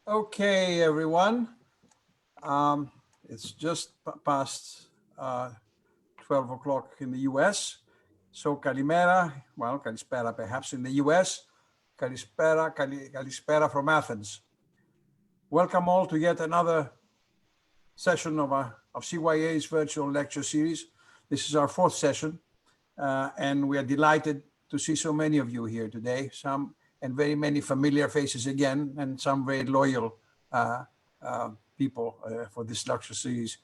Okay, everyone. It's just past 12 o'clock in the US. So kalimera, well, kalispera perhaps in the US. Kalispera from Athens. Welcome all to yet another session of CYA's virtual lecture series. This is our fourth session, and we are delighted to see so many of you here today. Some and very many familiar faces again, and some very loyal people for this lecture series.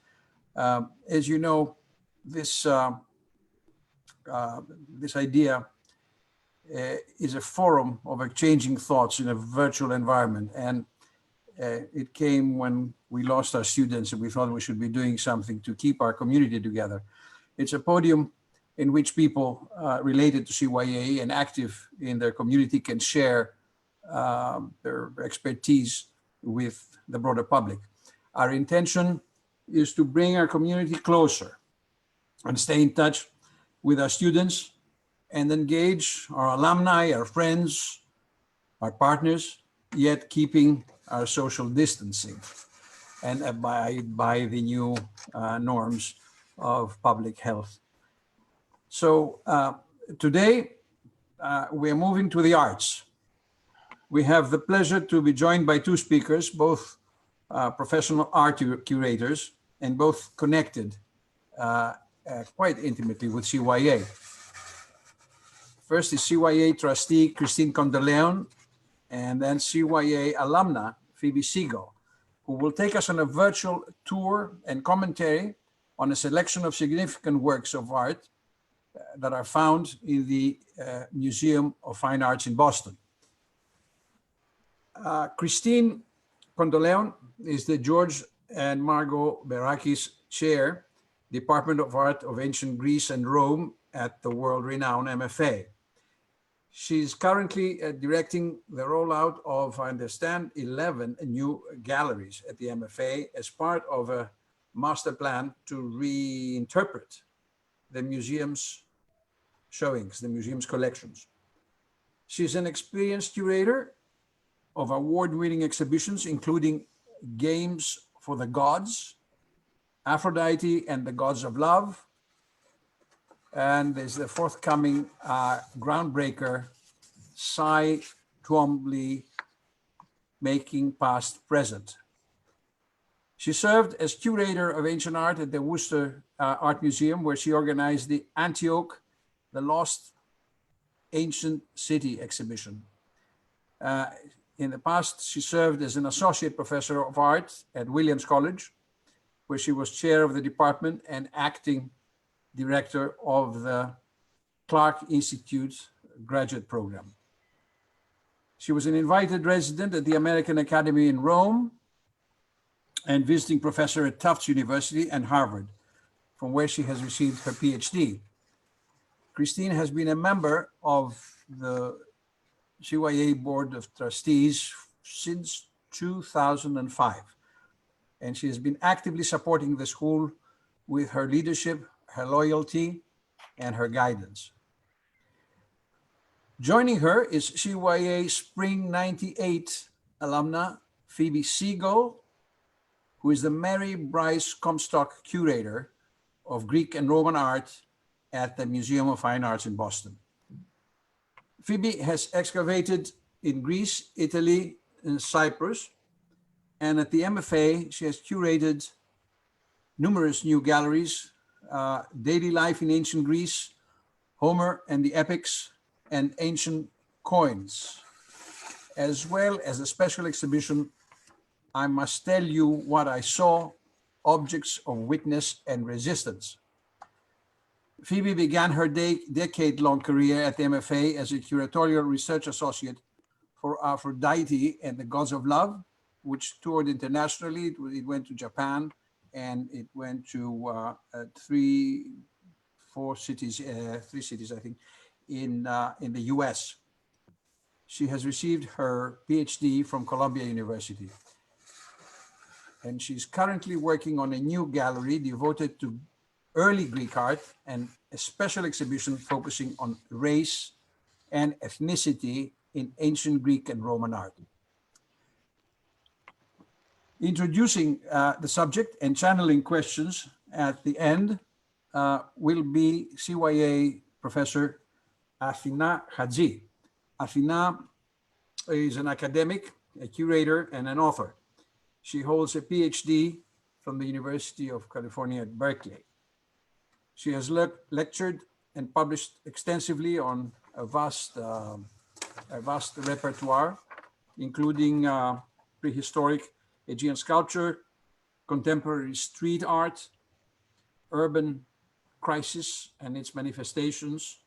As you know, this idea is a forum of exchanging thoughts in a virtual environment, and it came when we lost our students and we thought we should be doing something to keep our community together. It's a podium in which people related to CYA and active in their community can share their expertise with the broader public. Our intention is to bring our community closer and stay in touch with our students and engage our alumni, our friends, our partners, yet keeping our social distancing and abide by the new norms of public health. So today we're moving to the arts. We have the pleasure to be joined by two speakers, both professional art curators and both connected quite intimately with CYA. First is CYA trustee Christine Kondoleon, and then CYA alumna Phoebe Siegel, who will take us on a virtual tour and commentary on a selection of significant works of art that are found in the Museum of Fine Arts in Boston. Christine Kondoleon is the George and Margo Behrakis Chair, Department of Art of Ancient Greece and Rome at the world-renowned MFA. She's currently directing the rollout of, I understand, 11 new galleries at the MFA as part of a master plan to reinterpret the museum's showings, the museum's collections. She's an experienced curator of award-winning exhibitions, including Games for the Gods, Aphrodite and the Gods of Love, and there's the forthcoming groundbreaker, Cy Twombly, Making Past Present. She served as curator of ancient art at the Worcester Art Museum, where she organized the Antioch, the Lost Ancient City exhibition. In the past, she served as an associate professor of art at Williams College, where she was chair of the department and acting director of the Clark Institute graduate program. She was an invited resident at the American Academy in Rome and visiting professor at Tufts University and Harvard, from where she has received her PhD. Christine has been a member of the CYA Board of Trustees since 2005, and she has been actively supporting the school with her leadership, her loyalty, and her guidance. Joining her is CYA Spring 98 alumna Phoebe Siegel, who is the Mary Bryce Comstock Curator of Greek and Roman art at the Museum of Fine Arts in Boston. Phoebe has excavated in Greece, Italy, and Cyprus, and at the MFA, she has curated numerous new galleries, Daily Life in Ancient Greece, Homer and the Epics, and Ancient Coins, as well as a special exhibition, I Must Tell You What I Saw, Objects of Witness and Resistance. Phoebe began her decade-long career at the MFA as a curatorial research associate for Aphrodite and the Gods of Love, which toured internationally. It went to Japan, and it went to three cities, I think, in the US. She has received her PhD from Columbia University. And she's currently working on a new gallery devoted to early Greek art and a special exhibition focusing on race and ethnicity in ancient Greek and Roman art. Introducing the subject and channeling questions at the end will be CYA Professor Athena Hadji. Athena is an academic, a curator, and an author. She holds a PhD from the University of California at Berkeley. She has lectured and published extensively on a vast repertoire, including prehistoric Aegean sculpture, contemporary street art, urban crisis and its manifestations,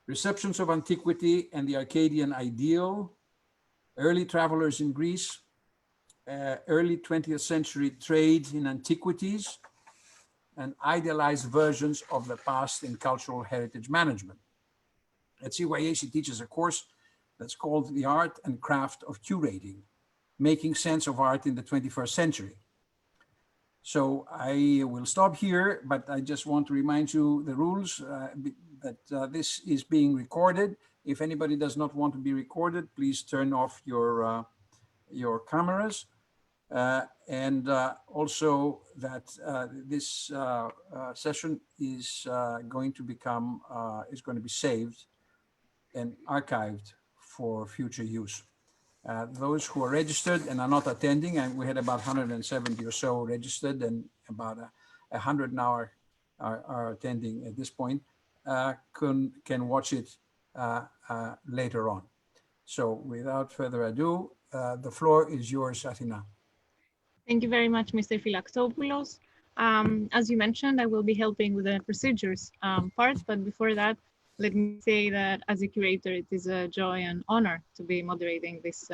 receptions of antiquity and the Arcadian ideal, early travelers in Greece, early 20th century trade in antiquities, and idealized versions of the past in cultural heritage management. At CYA, she teaches a course that's called The Art and Craft of Curating, Making Sense of Art in the 21st Century. So I will stop here, but I just want to remind you the rules that this is being recorded. If anybody does not want to be recorded, please turn off your cameras. And also that this session is going to be saved and archived for future use. Those who are registered and are not attending, and we had about 170 or so registered, and about 100 now are attending at this point, can watch it later on. So without further ado, the floor is yours, Athena. Thank you very much, Mr. Philaktopoulos. As you mentioned, I will be helping with the procedures part, but before that, let me say that as a curator, it is a joy and honor to be moderating this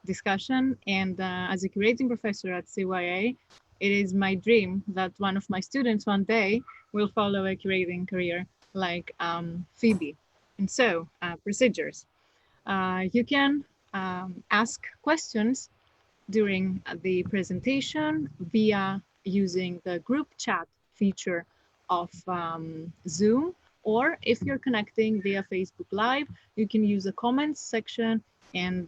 discussion. And as a curating professor at CYA, it is my dream that one of my students one day will follow a curating career like Phoebe. And so, procedures. You can ask questions during the presentation via using the group chat feature of Zoom, or if you're connecting via Facebook Live, you can use the comments section, and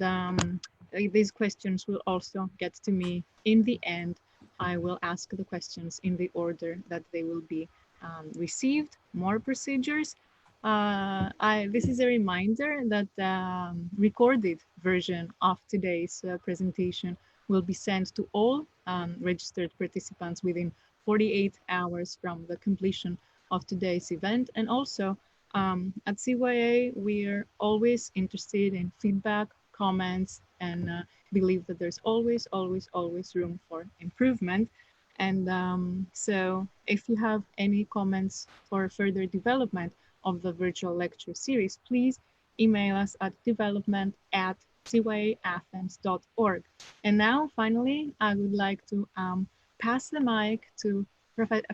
these questions will also get to me in the end. I will ask the questions in the order that they will be received. More procedures. This is a reminder that the recorded version of today's presentation will be sent to all registered participants within 48 hours from the completion of today's event. And also at CYA, we're always interested in feedback, comments, and believe that there's always room for improvement. And so if you have any comments for further development of the virtual lecture series, please email us at development@cyaathens.org. And now, finally, I would like to pass the mic to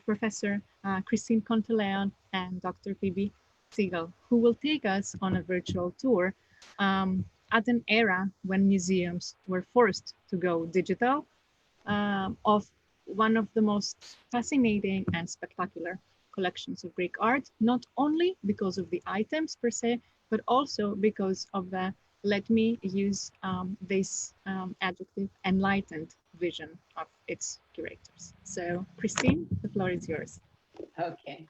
Professor Christine Kondoleon and Dr. Phoebe Segal, who will take us on a virtual tour at an era when museums were forced to go digital, of one of the most fascinating and spectacular collections of Greek art, not only because of the items per se, but also because of the, let me use this adjective, enlightened vision of its curators. So Christine, the floor is yours. Okay.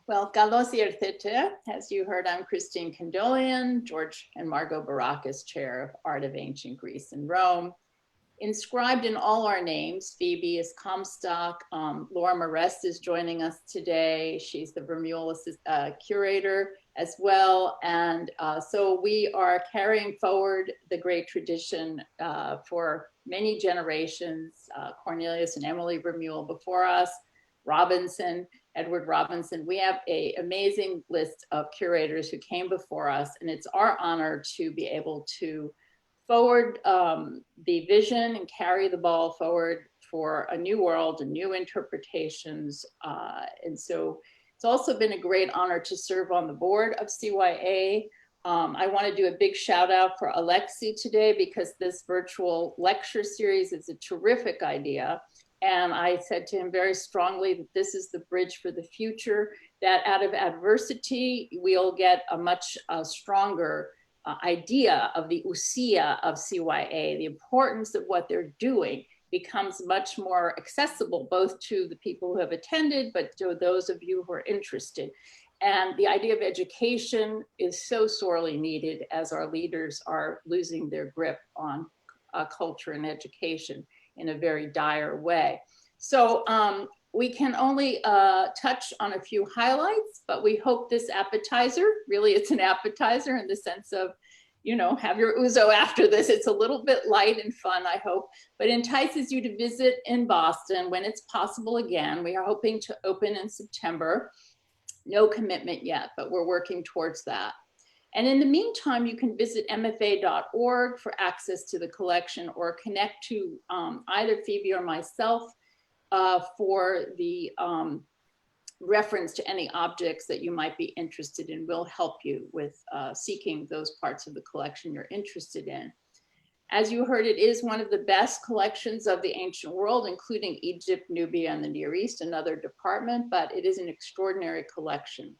Well, kalos ήρθετε. As you heard, I'm Christine Kondoleon, George and Margo Baracus Chair of Art of Ancient Greece and Rome. Inscribed in all our names, Phoebe is Comstock. Laura Marest is joining us today. She's the Vermeule curator as well. And so we are carrying forward the great tradition for many generations. Cornelius and Emily Vermeule before us, Robinson, Edward Robinson. We have an amazing list of curators who came before us, and it's our honor to be able to forward the vision and carry the ball forward for a new world and new interpretations. And so it's also been a great honor to serve on the board of CYA. I want to do a big shout out for Alexi today, because this virtual lecture series is a terrific idea. And I said to him very strongly that this is the bridge for the future, that out of adversity, we'll get a much stronger idea of the usia of CYA, the importance of what they're doing, becomes much more accessible both to the people who have attended, but to those of you who are interested. And the idea of education is so sorely needed as our leaders are losing their grip on culture and education in a very dire way. So we can only touch on a few highlights, but we hope this appetizer, really it's an appetizer in the sense of, you know, have your ouzo after this. It's a little bit light and fun, I hope, but entices you to visit in Boston when it's possible again. We are hoping to open in September. No commitment yet, but we're working towards that. And in the meantime, you can visit mfa.org for access to the collection or connect to either Phoebe or myself for the reference to any objects that you might be interested in. We'll help you with seeking those parts of the collection you're interested in. As you heard, it is one of the best collections of the ancient world, including Egypt, Nubia, and the Near East, another department, but it is an extraordinary collection.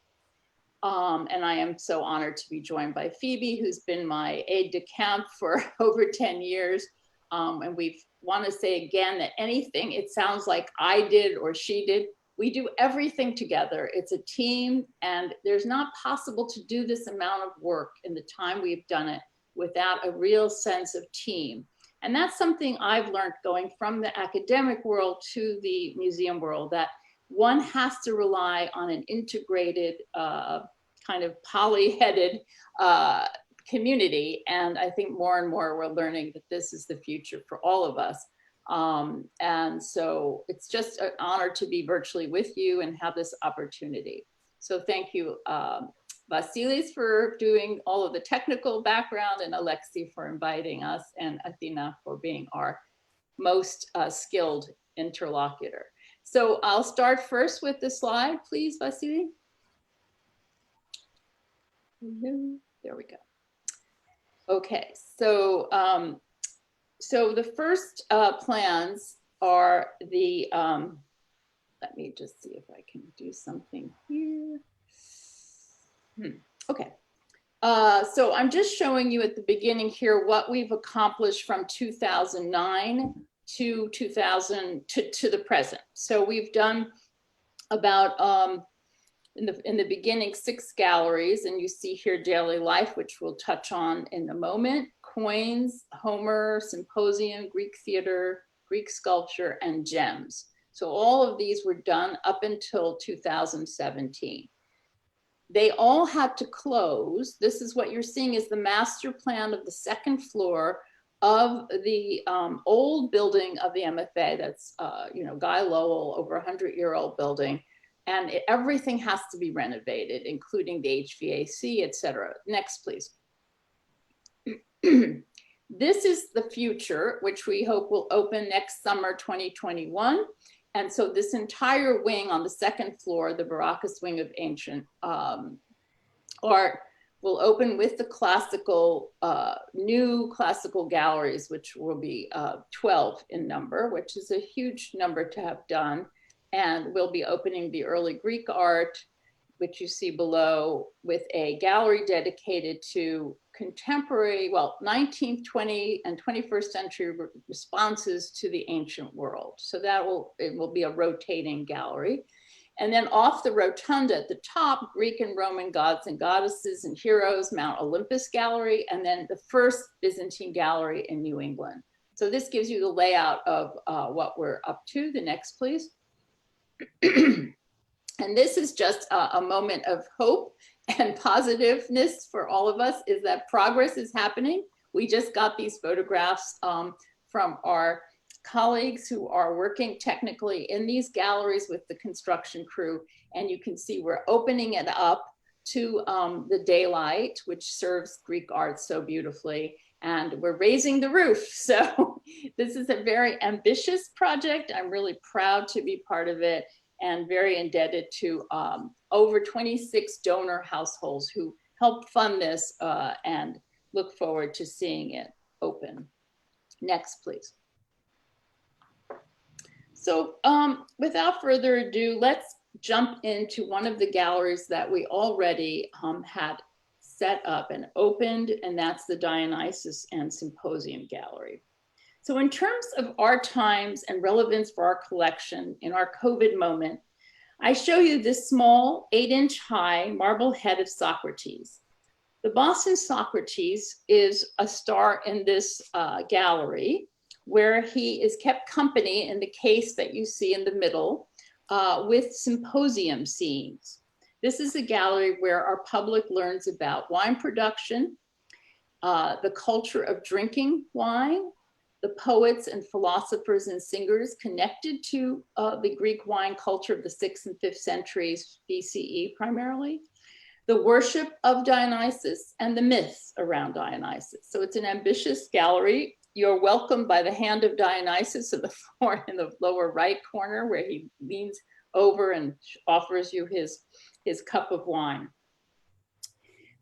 And I am so honored to be joined by Phoebe, who's been my aide-de-camp for over 10 years. And we want to say again that anything it sounds like I did or she did, we do everything together. It's a team, and there's not possible to do this amount of work in the time we've done it without a real sense of team. And that's something I've learned going from the academic world to the museum world, that one has to rely on an integrated, kind of poly-headed community. And I think more and more we're learning that this is the future for all of us. And so it's just an honor to be virtually with you and have this opportunity. So thank you, Vasilis, for doing all of the technical background, and Alexi for inviting us, and Athena for being our most skilled interlocutor. So I'll start first with the slide, please, Vasily. There we go. Okay, so so the first plans are the, let me just see if I can do something here. Okay, so I'm just showing you at the beginning here what we've accomplished from 2009 to the present. So we've done about, in the beginning, 6 galleries, and you see here daily life, which we'll touch on in a moment, coins, Homer, Symposium, Greek theater, Greek sculpture, and gems. So all of these were done up until 2017. They all had to close. This is what you're seeing is the master plan of the second floor of the old building of the MFA. That's, you know, Guy Lowell, over 100-year-old building. And everything has to be renovated, including the HVAC, et cetera. Next, please. This is the future, which we hope will open next summer, 2021. And so this entire wing on the second floor, the Baracus Wing of Ancient Art, will open with the classical, new classical galleries, which will be 12 in number, which is a huge number to have done. And we'll be opening the early Greek art, which you see below, with a gallery dedicated to contemporary, well, 19th, 20th, and 21st century responses to the ancient world. So it will be a rotating gallery. And then off the rotunda at the top, Greek and Roman gods and goddesses and heroes, Mount Olympus Gallery, and then the first Byzantine gallery in New England. So this gives you the layout of what we're up to. The next, please. And this is just a moment of hope and positiveness for all of us, is that progress is happening. We just got these photographs from our colleagues who are working technically in these galleries with the construction crew. And you can see we're opening it up to the daylight, which serves Greek art so beautifully. And we're raising the roof. So this is a very ambitious project. I'm really proud to be part of it, and very indebted to over 26 donor households who helped fund this, and look forward to seeing it open. Next, please. So without further ado, let's jump into one of the galleries that we already had set up and opened, and that's the Dionysus and Symposium Gallery. So in terms of our times and relevance for our collection in our COVID moment, I show you this small 8-inch high marble head of Socrates. The Boston Socrates is a star in this gallery, where he is kept company in the case that you see in the middle with symposium scenes. This is a gallery where our public learns about wine production, the culture of drinking wine, the poets and philosophers and singers connected to the Greek wine culture of the 6th and 5th centuries BCE primarily, the worship of Dionysus, and the myths around Dionysus. So it's an ambitious gallery. You're welcomed by the hand of Dionysus in the lower right corner, where he leans over and offers you his cup of wine.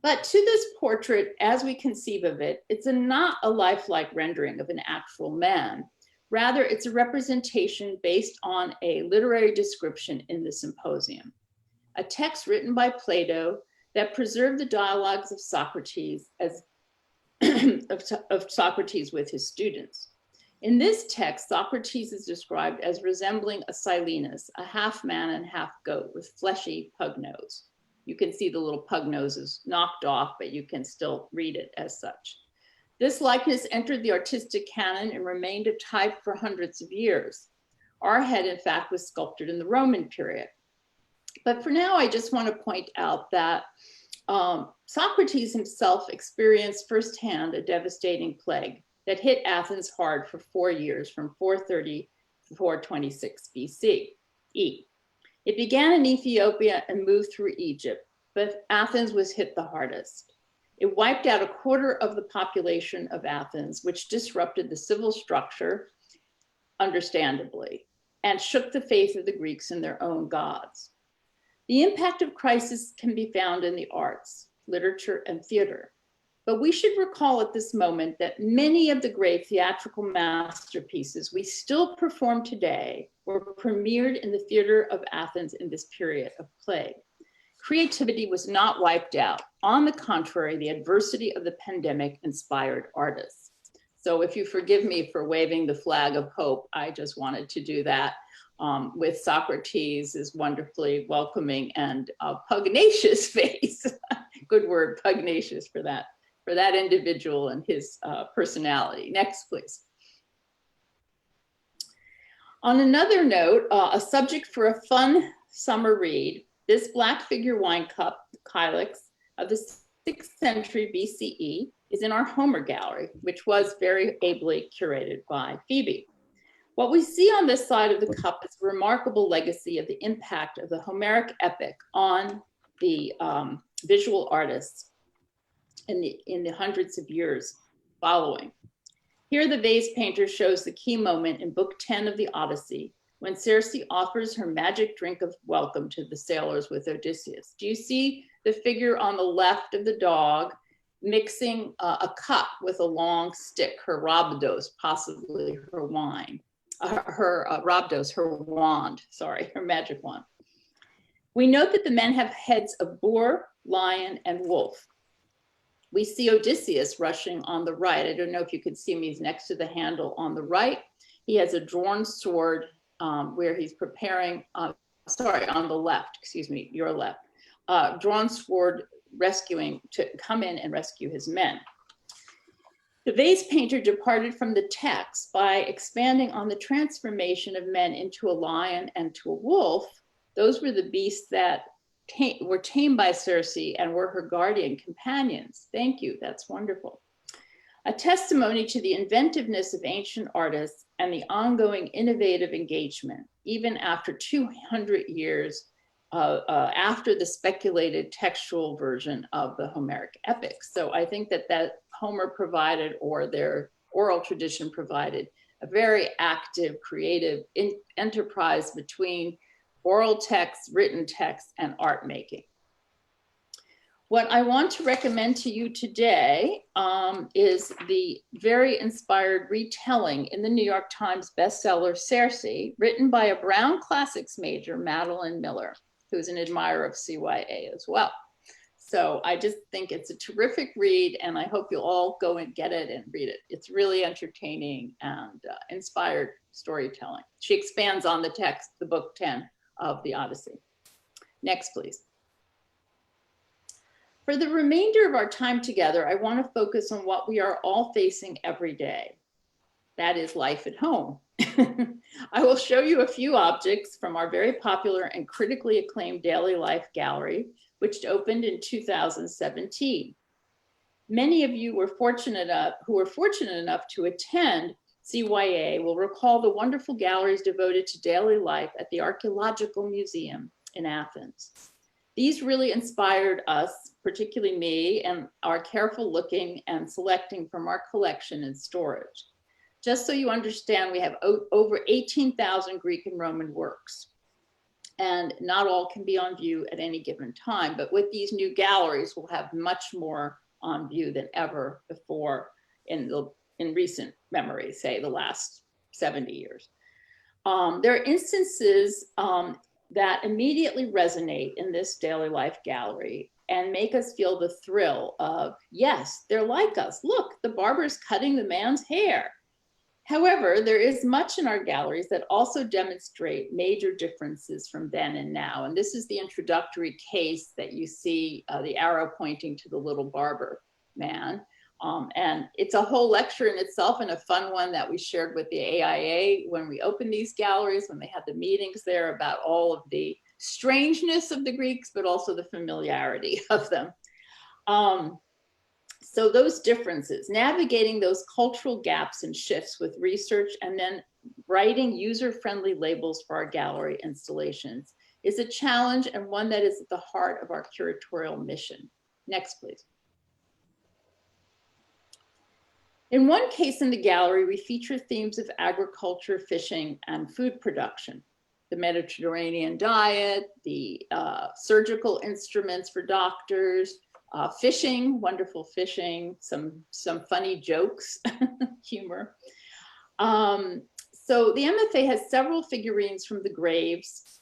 But to this portrait, as we conceive of it, it's not a lifelike rendering of an actual man. Rather, it's a representation based on a literary description in the Symposium, a text written by Plato that preserved the dialogues of Socrates of Socrates with his students. In this text, Socrates is described as resembling a Silenus, a half man and half goat with fleshy pug nose. You can see the little pug nose is knocked off, but you can still read it as such. This likeness entered the artistic canon and remained a type for hundreds of years. Our head, in fact, was sculptured in the Roman period. But for now, I just want to point out that Socrates himself experienced firsthand a devastating plague that hit Athens hard for 4 years, from 430 to 426 BCE. It began in Ethiopia and moved through Egypt, but Athens was hit the hardest. It wiped out a quarter of the population of Athens, which disrupted the civil structure, understandably, and shook the faith of the Greeks in their own gods. The impact of crisis can be found in the arts, literature, and theater. But we should recall at this moment that many of the great theatrical masterpieces we still perform today were premiered in the theater of Athens in this period of plague. Creativity was not wiped out. On the contrary, the adversity of the pandemic inspired artists. So if you forgive me for waving the flag of hope, I just wanted to do that with Socrates' wonderfully welcoming and pugnacious face. Good word, pugnacious, for that individual and his personality. Next, please. On another note, a subject for a fun summer read, this black figure wine cup, Kylix, of the 6th century BCE, is in our Homer gallery, which was very ably curated by Phoebe. What we see on this side of the cup is a remarkable legacy of the impact of the Homeric epic on the visual artists in the hundreds of years following. Here, the vase painter shows the key moment in Book 10 of the Odyssey, when Circe offers her magic drink of welcome to the sailors with Odysseus. Do you see the figure on the left of the dog mixing a cup with a long stick, her rhabdos, possibly her wine, rhabdos, her wand, sorry, her magic wand. We note that the men have heads of boar, lion, and wolf. We see Odysseus rushing on the right. I don't know if you could see me, he's next to the handle on the right. He has a drawn sword where he's preparing, on the left, excuse me, your left. Drawn sword rescuing, to come in and rescue his men. The vase painter departed from the text by expanding on the transformation of men into a lion and to a wolf. Those were the beasts that were tamed by Circe and were her guardian companions. Thank you, that's wonderful. A testimony to the inventiveness of ancient artists and the ongoing innovative engagement, even after 200 years after the speculated textual version of the Homeric epics. So I think that Homer provided, or their oral tradition provided, a very active, creative enterprise between oral text, written text, and art making. What I want to recommend to you today is the very inspired retelling in the New York Times bestseller Circe, written by a Brown Classics major, Madeline Miller, who's an admirer of CYA as well. So I just think it's a terrific read, and I hope you'll all go and get it and read it. It's really entertaining and inspired storytelling. She expands on the text, the book 10 of the Odyssey. Next, please. For the remainder of our time together, I want to focus on what we are all facing every day. That is life at home. I will show you a few objects from our very popular and critically acclaimed Daily Life Gallery, which opened in 2017. Many of you who were fortunate enough to attend CYA will recall the wonderful galleries devoted to daily life at the Archaeological Museum in Athens. These really inspired us, particularly me, and our careful looking and selecting from our collection and storage. Just so you understand, we have over 18,000 Greek and Roman works, and not all can be on view at any given time. But with these new galleries, we'll have much more on view than ever before in recent memory, say the last 70 years. There are instances that immediately resonate in this Daily Life Gallery and make us feel the thrill of, yes, they're like us. Look, the barber's cutting the man's hair. However, there is much in our galleries that also demonstrate major differences from then and now. And this is the introductory case that you see the arrow pointing to the little barber man. And it's a whole lecture in itself, and a fun one that we shared with the AIA when we opened these galleries, when they had the meetings there about all of the strangeness of the Greeks, but also the familiarity of them. So those differences, navigating those cultural gaps and shifts with research, and then writing user-friendly labels for our gallery installations is a challenge, and one that is at the heart of our curatorial mission. Next, please. In one case in the gallery, we feature themes of agriculture, fishing, and food production. The Mediterranean diet, the surgical instruments for doctors, fishing, wonderful fishing, some funny jokes, humor. So the MFA has several figurines from the graves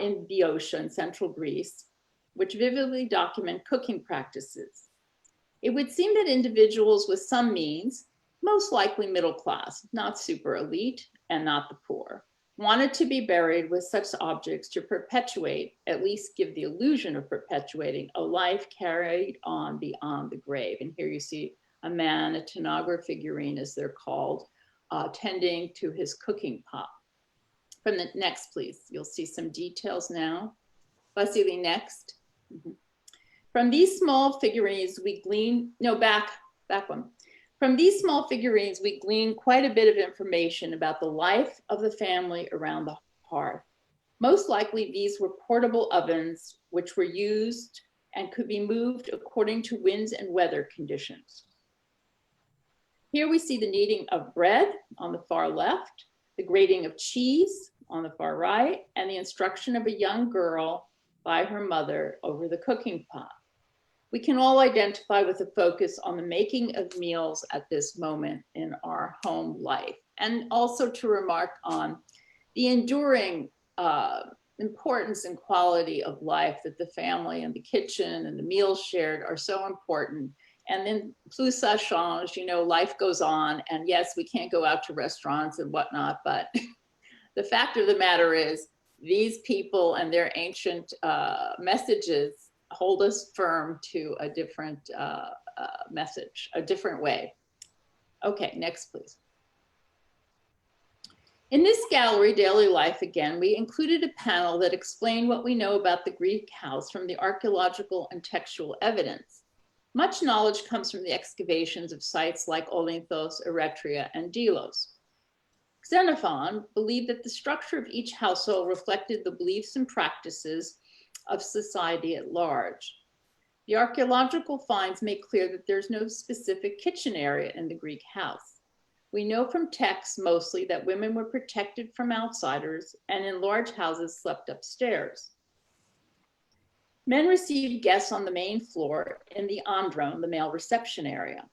in Boeotia in central Greece, which vividly document cooking practices. It would seem that individuals with some means, most likely middle class, not super elite and not the poor, wanted to be buried with such objects to perpetuate, at least give the illusion of perpetuating, a life carried on beyond the grave. And here you see a man, a tenogre figurine as they're called, tending to his cooking pot. From the next, please, you'll see some details now. Vasily, next. From these small figurines, we glean, no, back one. From these small figurines, we glean quite a bit of information about the life of the family around the hearth. Most likely, these were portable ovens, which were used and could be moved according to winds and weather conditions. Here we see the kneading of bread on the far left, the grating of cheese on the far right, and the instruction of a young girl by her mother over the cooking pot. We can all identify with a focus on the making of meals at this moment in our home life, and also to remark on the enduring importance and quality of life that the family and the kitchen and the meals shared are so important. And then plus ça change, you know, life goes on, and yes, we can't go out to restaurants and whatnot, but the fact of the matter is these people and their ancient messages hold us firm to a different message, a different way. Okay, next, please. In this gallery, Daily Life, again, we included a panel that explained what we know about the Greek house from the archaeological and textual evidence. Much knowledge comes from the excavations of sites like Olynthos, Eretria, and Delos. Xenophon believed that the structure of each household reflected the beliefs and practices of society at large. The archaeological finds make clear that there's no specific kitchen area in the Greek house. We know from texts mostly that women were protected from outsiders and in large houses slept upstairs. Men received guests on the main floor in the andron, the male reception area.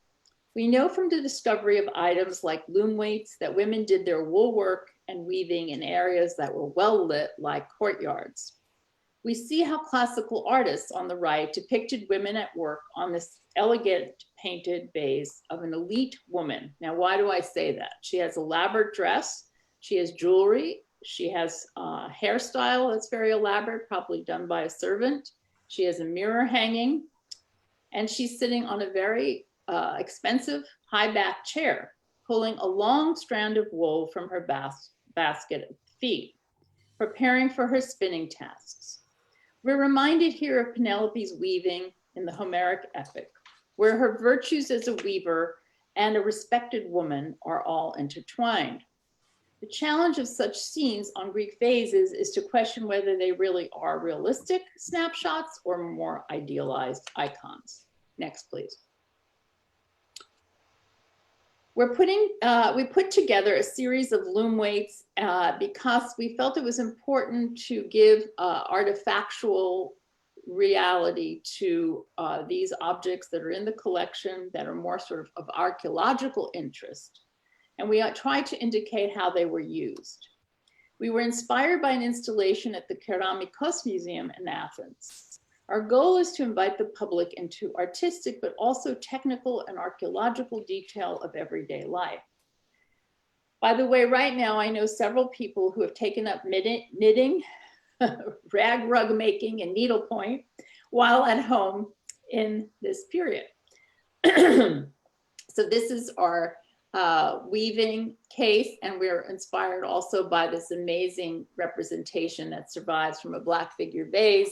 We know from the discovery of items like loom weights that women did their wool work and weaving in areas that were well lit like courtyards. we see how classical artists on the right depicted women at work on this elegant painted vase of an elite woman. Now, why do I say that? She has elaborate dress, she has jewelry, she has a hairstyle that's very elaborate, probably done by a servant. She has a mirror hanging, and she's sitting on a very expensive high-back chair, pulling a long strand of wool from her basket of feet, preparing for her spinning tasks. We're reminded here of Penelope's weaving in the Homeric epic, where her virtues as a weaver and a respected woman are all intertwined. The challenge of such scenes on Greek vases is to question whether they really are realistic snapshots or more idealized icons. Next, please. We put together a series of loom weights because we felt it was important to give artifactual reality to these objects that are in the collection that are more sort of archaeological interest. And we tried to indicate how they were used. We were inspired by an installation at the Keramikos Museum in Athens. Our goal is to invite the public into artistic, but also technical and archaeological detail of everyday life. By the way, right now, I know several people who have taken up knitting, rag rug making, and needlepoint while at home in this period. So this is our weaving case, and we're inspired also by this amazing representation that survives from a black figure vase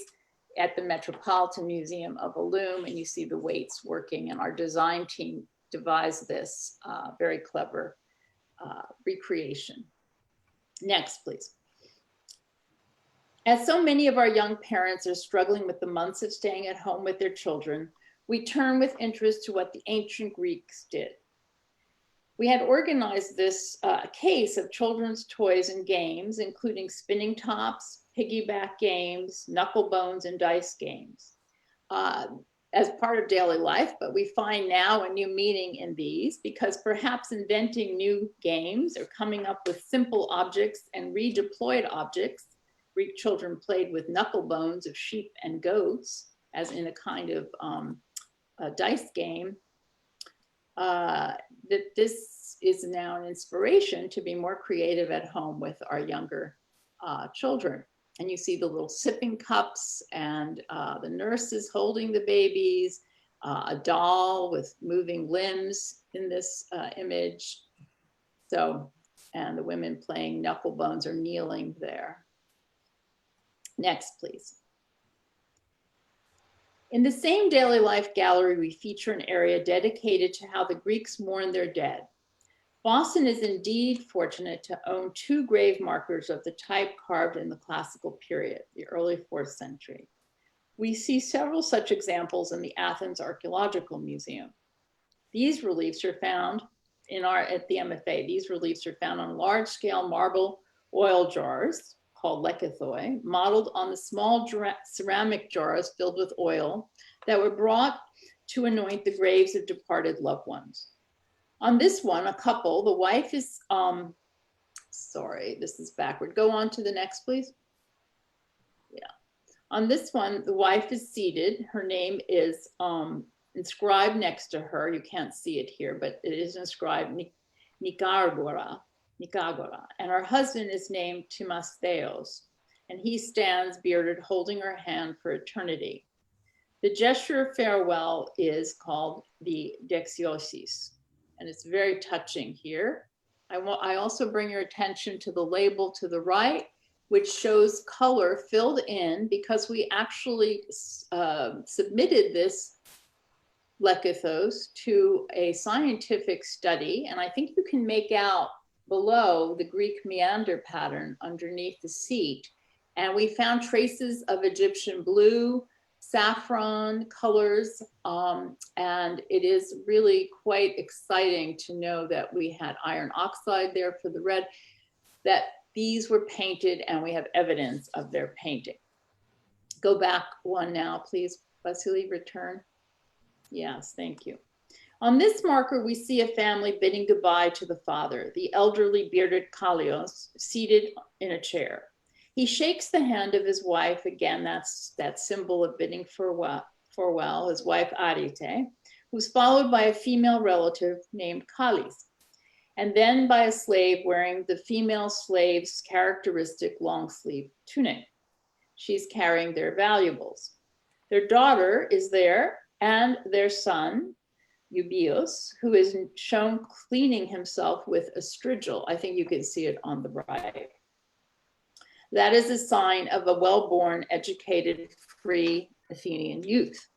at the Metropolitan Museum of a Loom, and you see the weights working, and our design team devised this very clever recreation. Next, please. As so many of our young parents are struggling with the months of staying at home with their children, we turn with interest to what the ancient Greeks did. We had organized this case of children's toys and games, including spinning tops, piggyback games, knuckle bones, and dice games as part of daily life, but we find now a new meaning in these because perhaps inventing new games or coming up with simple objects and redeployed objects. Greek children played with knuckle bones of sheep and goats, as in a kind of a dice game. That this is now an inspiration to be more creative at home with our younger children. And you see the little sipping cups and the nurses holding the babies, a doll with moving limbs in this image. So, and the women playing knuckle bones or kneeling there. Next, please. In the same daily life gallery, we feature an area dedicated to how the Greeks mourn their dead. Boston is indeed fortunate to own two grave markers of the type carved in the classical period, the early 4th century. We see several such examples in the Athens Archaeological Museum. These reliefs are found at the MFA. These reliefs are found on large-scale marble oil jars called lekithoi, modeled on the small ceramic jars filled with oil that were brought to anoint the graves of departed loved ones. On this one, a couple, the wife is, sorry, this is backward. Go on to the next, please. Yeah. On this one, the wife is seated. Her name is inscribed next to her. You can't see it here, but it is inscribed Nikagora. And her husband is named Timastheos, and he stands bearded, holding her hand for eternity. The gesture of farewell is called the dexiosis, and it's very touching here. I also bring your attention to the label to the right, which shows color filled in because we actually submitted this lekithos to a scientific study, and I think you can make out below the Greek meander pattern underneath the seat. And we found traces of Egyptian blue, saffron colors, and it is really quite exciting to know that we had iron oxide there for the red, that these were painted and we have evidence of their painting. Go back one now, please. Vasily, return. Yes, thank you. On this marker, we see a family bidding goodbye to the father, the elderly bearded Kallios, seated in a chair. He He shakes the hand of his wife. Again, that's that symbol of bidding farewell, his wife Arite, who's followed by a female relative named Kalis, and then by a slave wearing the female slave's characteristic long sleeve tunic. She's carrying their valuables. Their daughter is there, and their son, Eubius, who is shown cleaning himself with a strigil. I think you can see it on the right. That is a sign of a well-born, educated, free Athenian youth.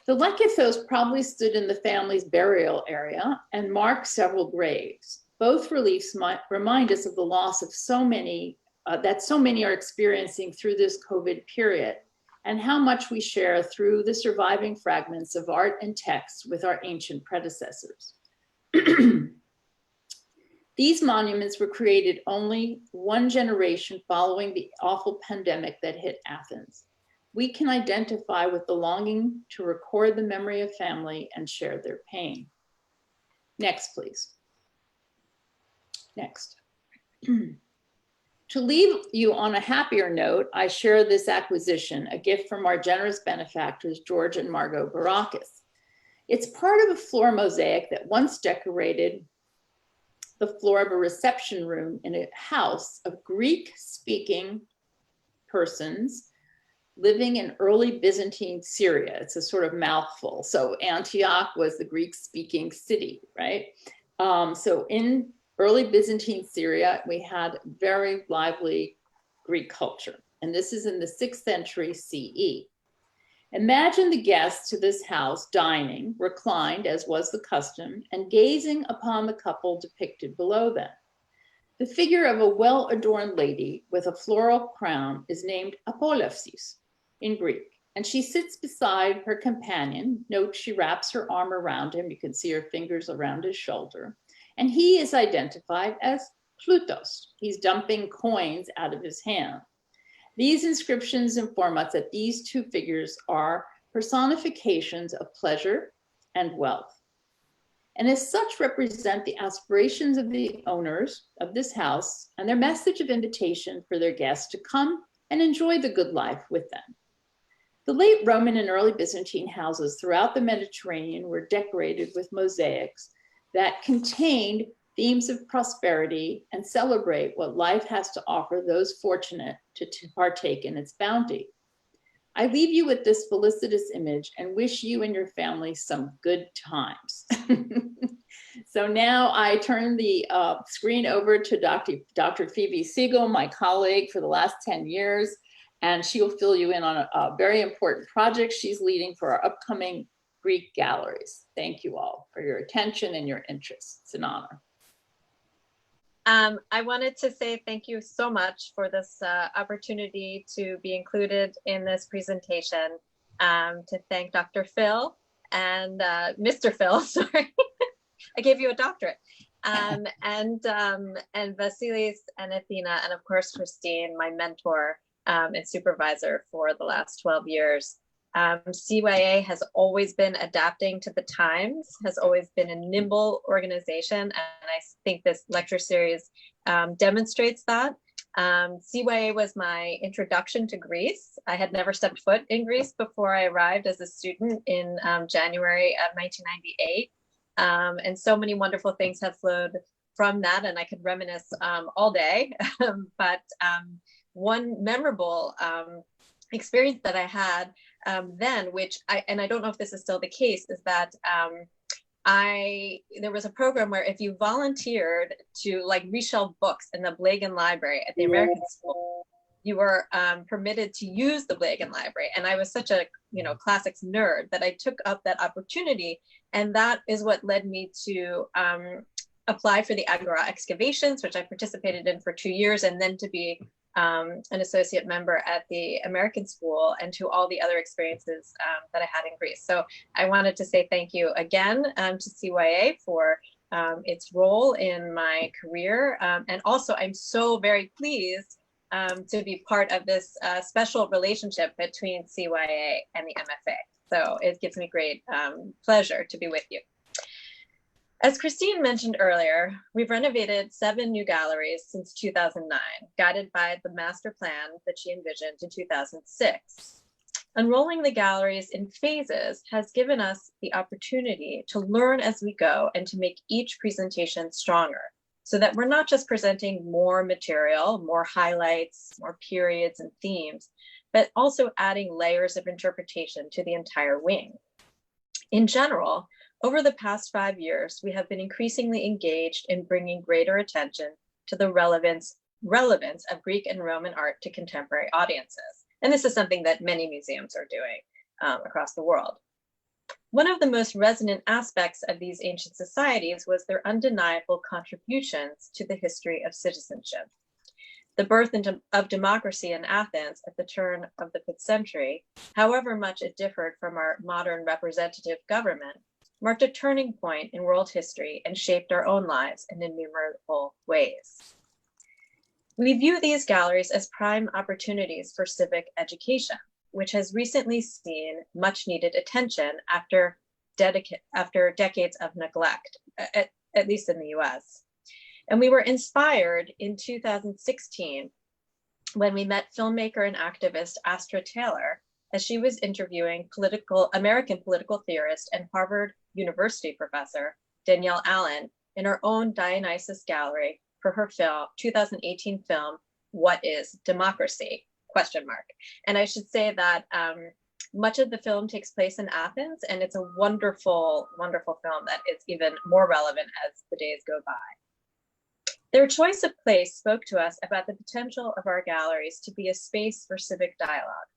The Lekythos probably stood in the family's burial area and marked several graves. Both reliefs might remind us of the loss of so many, that so many are experiencing through this COVID period, and how much we share through the surviving fragments of art and text with our ancient predecessors. These monuments were created only one generation following the awful pandemic that hit Athens. We can identify with the longing to record the memory of family and share their pain. Next, please. Next. To leave you on a happier note, I share this acquisition, a gift from our generous benefactors, George and Margo Baracus. It's part of a floor mosaic that once decorated the floor of a reception room in a house of Greek-speaking persons living in early Byzantine Syria. It's a sort of mouthful. So Antioch was the Greek-speaking city, right? So in early Byzantine Syria, we had very lively Greek culture. And this is in the 6th century CE. Imagine the guests to this house dining, reclined as was the custom, and gazing upon the couple depicted below them. The figure of a well-adorned lady with a floral crown is named Apollapsis in Greek, and she sits beside her companion. Note she wraps her arm around him. You can see her fingers around his shoulder. And he is identified as Plutos. He's dumping coins out of his hand. These inscriptions inform us that these two figures are personifications of pleasure and wealth, and as such represent the aspirations of the owners of this house and their message of invitation for their guests to come and enjoy the good life with them. The late Roman and early Byzantine houses throughout the Mediterranean were decorated with mosaics that contained themes of prosperity and celebrate what life has to offer those fortunate to partake in its bounty. I leave you with this felicitous image and wish you and your family some good times. So now I turn the screen over to Dr. Phoebe Siegel, my colleague for the last 10 years, and she will fill you in on a very important project she's leading for our upcoming Greek galleries. Thank you all for your attention and your interest. It's an honor. I wanted to say thank you so much for this opportunity to be included in this presentation, to thank Dr. Phil and Mr. Phil, sorry, I gave you a doctorate, and Vasilis and Athena, and of course, Christine, my mentor and supervisor for the last 12 years. CYA has always been adapting to the times, has always been a nimble organization, and I think this lecture series demonstrates that. CYA was my introduction to Greece. I had never stepped foot in Greece before I arrived as a student in January of 1998, and so many wonderful things have flowed from that, and I could reminisce all day, but one memorable experience that I had then, which I don't know if this is still the case, is that there was a program where if you volunteered to like reshelve books in the Blagan Library at the American School, you were permitted to use the Blagan Library. And I was such a classics nerd that I took up that opportunity, and that is what led me to apply for the Agora excavations, which I participated in for 2 years, and then to be an associate member at the American School, and to all the other experiences that I had in Greece. So I wanted to say thank you again to CYA for its role in my career. And also I'm so very pleased to be part of this special relationship between CYA and the MFA. So it gives me great pleasure to be with you. As Christine mentioned earlier, we've renovated 7 new galleries since 2009, guided by the master plan that she envisioned in 2006. Unrolling the galleries in phases has given us the opportunity to learn as we go and to make each presentation stronger, so that we're not just presenting more material, more highlights, more periods and themes, but also adding layers of interpretation to the entire wing. In general, over the past 5 years, we have been increasingly engaged in bringing greater attention to the relevance of Greek and Roman art to contemporary audiences. And this is something that many museums are doing across the world. One of the most resonant aspects of these ancient societies was their undeniable contributions to the history of citizenship. The birth of democracy in Athens at the turn of the 5th century, however much it differed from our modern representative government, marked a turning point in world history and shaped our own lives in innumerable ways. We view these galleries as prime opportunities for civic education, which has recently seen much needed attention after decades of neglect, at least in the US. And we were inspired in 2016 when we met filmmaker and activist Astra Taylor as she was interviewing American political theorist and Harvard University professor Danielle Allen in her own Dionysus gallery for her 2018 film, What is Democracy? ? And I should say that much of the film takes place in Athens, and it's a wonderful, wonderful film that is even more relevant as the days go by. Their choice of place spoke to us about the potential of our galleries to be a space for civic dialogue.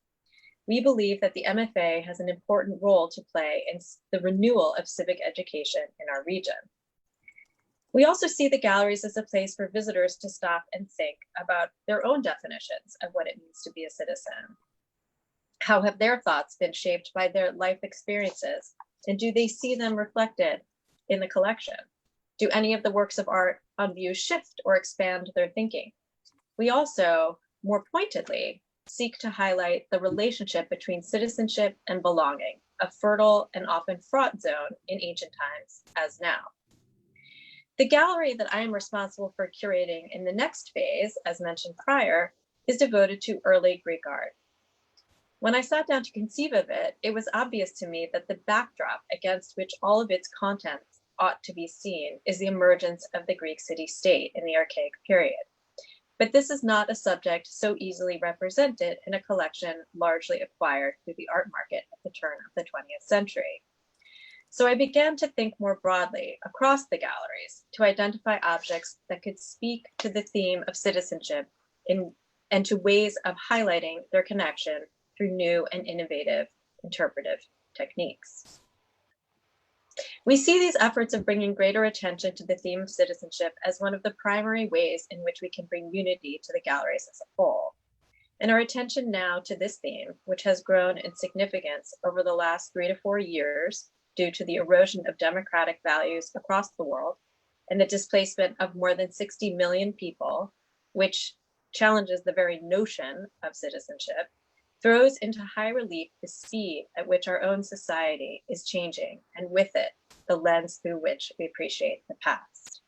We believe that the MFA has an important role to play in the renewal of civic education in our region. We also see the galleries as a place for visitors to stop and think about their own definitions of what it means to be a citizen. How have their thoughts been shaped by their life experiences? And do they see them reflected in the collection? Do any of the works of art on view shift or expand their thinking? We also, more pointedly, seek to highlight the relationship between citizenship and belonging, a fertile and often fraught zone in ancient times as now. The gallery that I am responsible for curating in the next phase, as mentioned prior, is devoted to early Greek art. When I sat down to conceive of it, it was obvious to me that the backdrop against which all of its contents ought to be seen is the emergence of the Greek city-state in the Archaic period. But this is not a subject so easily represented in a collection largely acquired through the art market at the turn of the 20th century. So I began to think more broadly across the galleries to identify objects that could speak to the theme of citizenship and to ways of highlighting their connection through new and innovative interpretive techniques. We see these efforts of bringing greater attention to the theme of citizenship as one of the primary ways in which we can bring unity to the galleries as a whole. And our attention now to this theme, which has grown in significance over the last 3 to 4 years due to the erosion of democratic values across the world and the displacement of more than 60 million people, which challenges the very notion of citizenship, throws into high relief the speed at which our own society is changing, and with it, the lens through which we appreciate the past.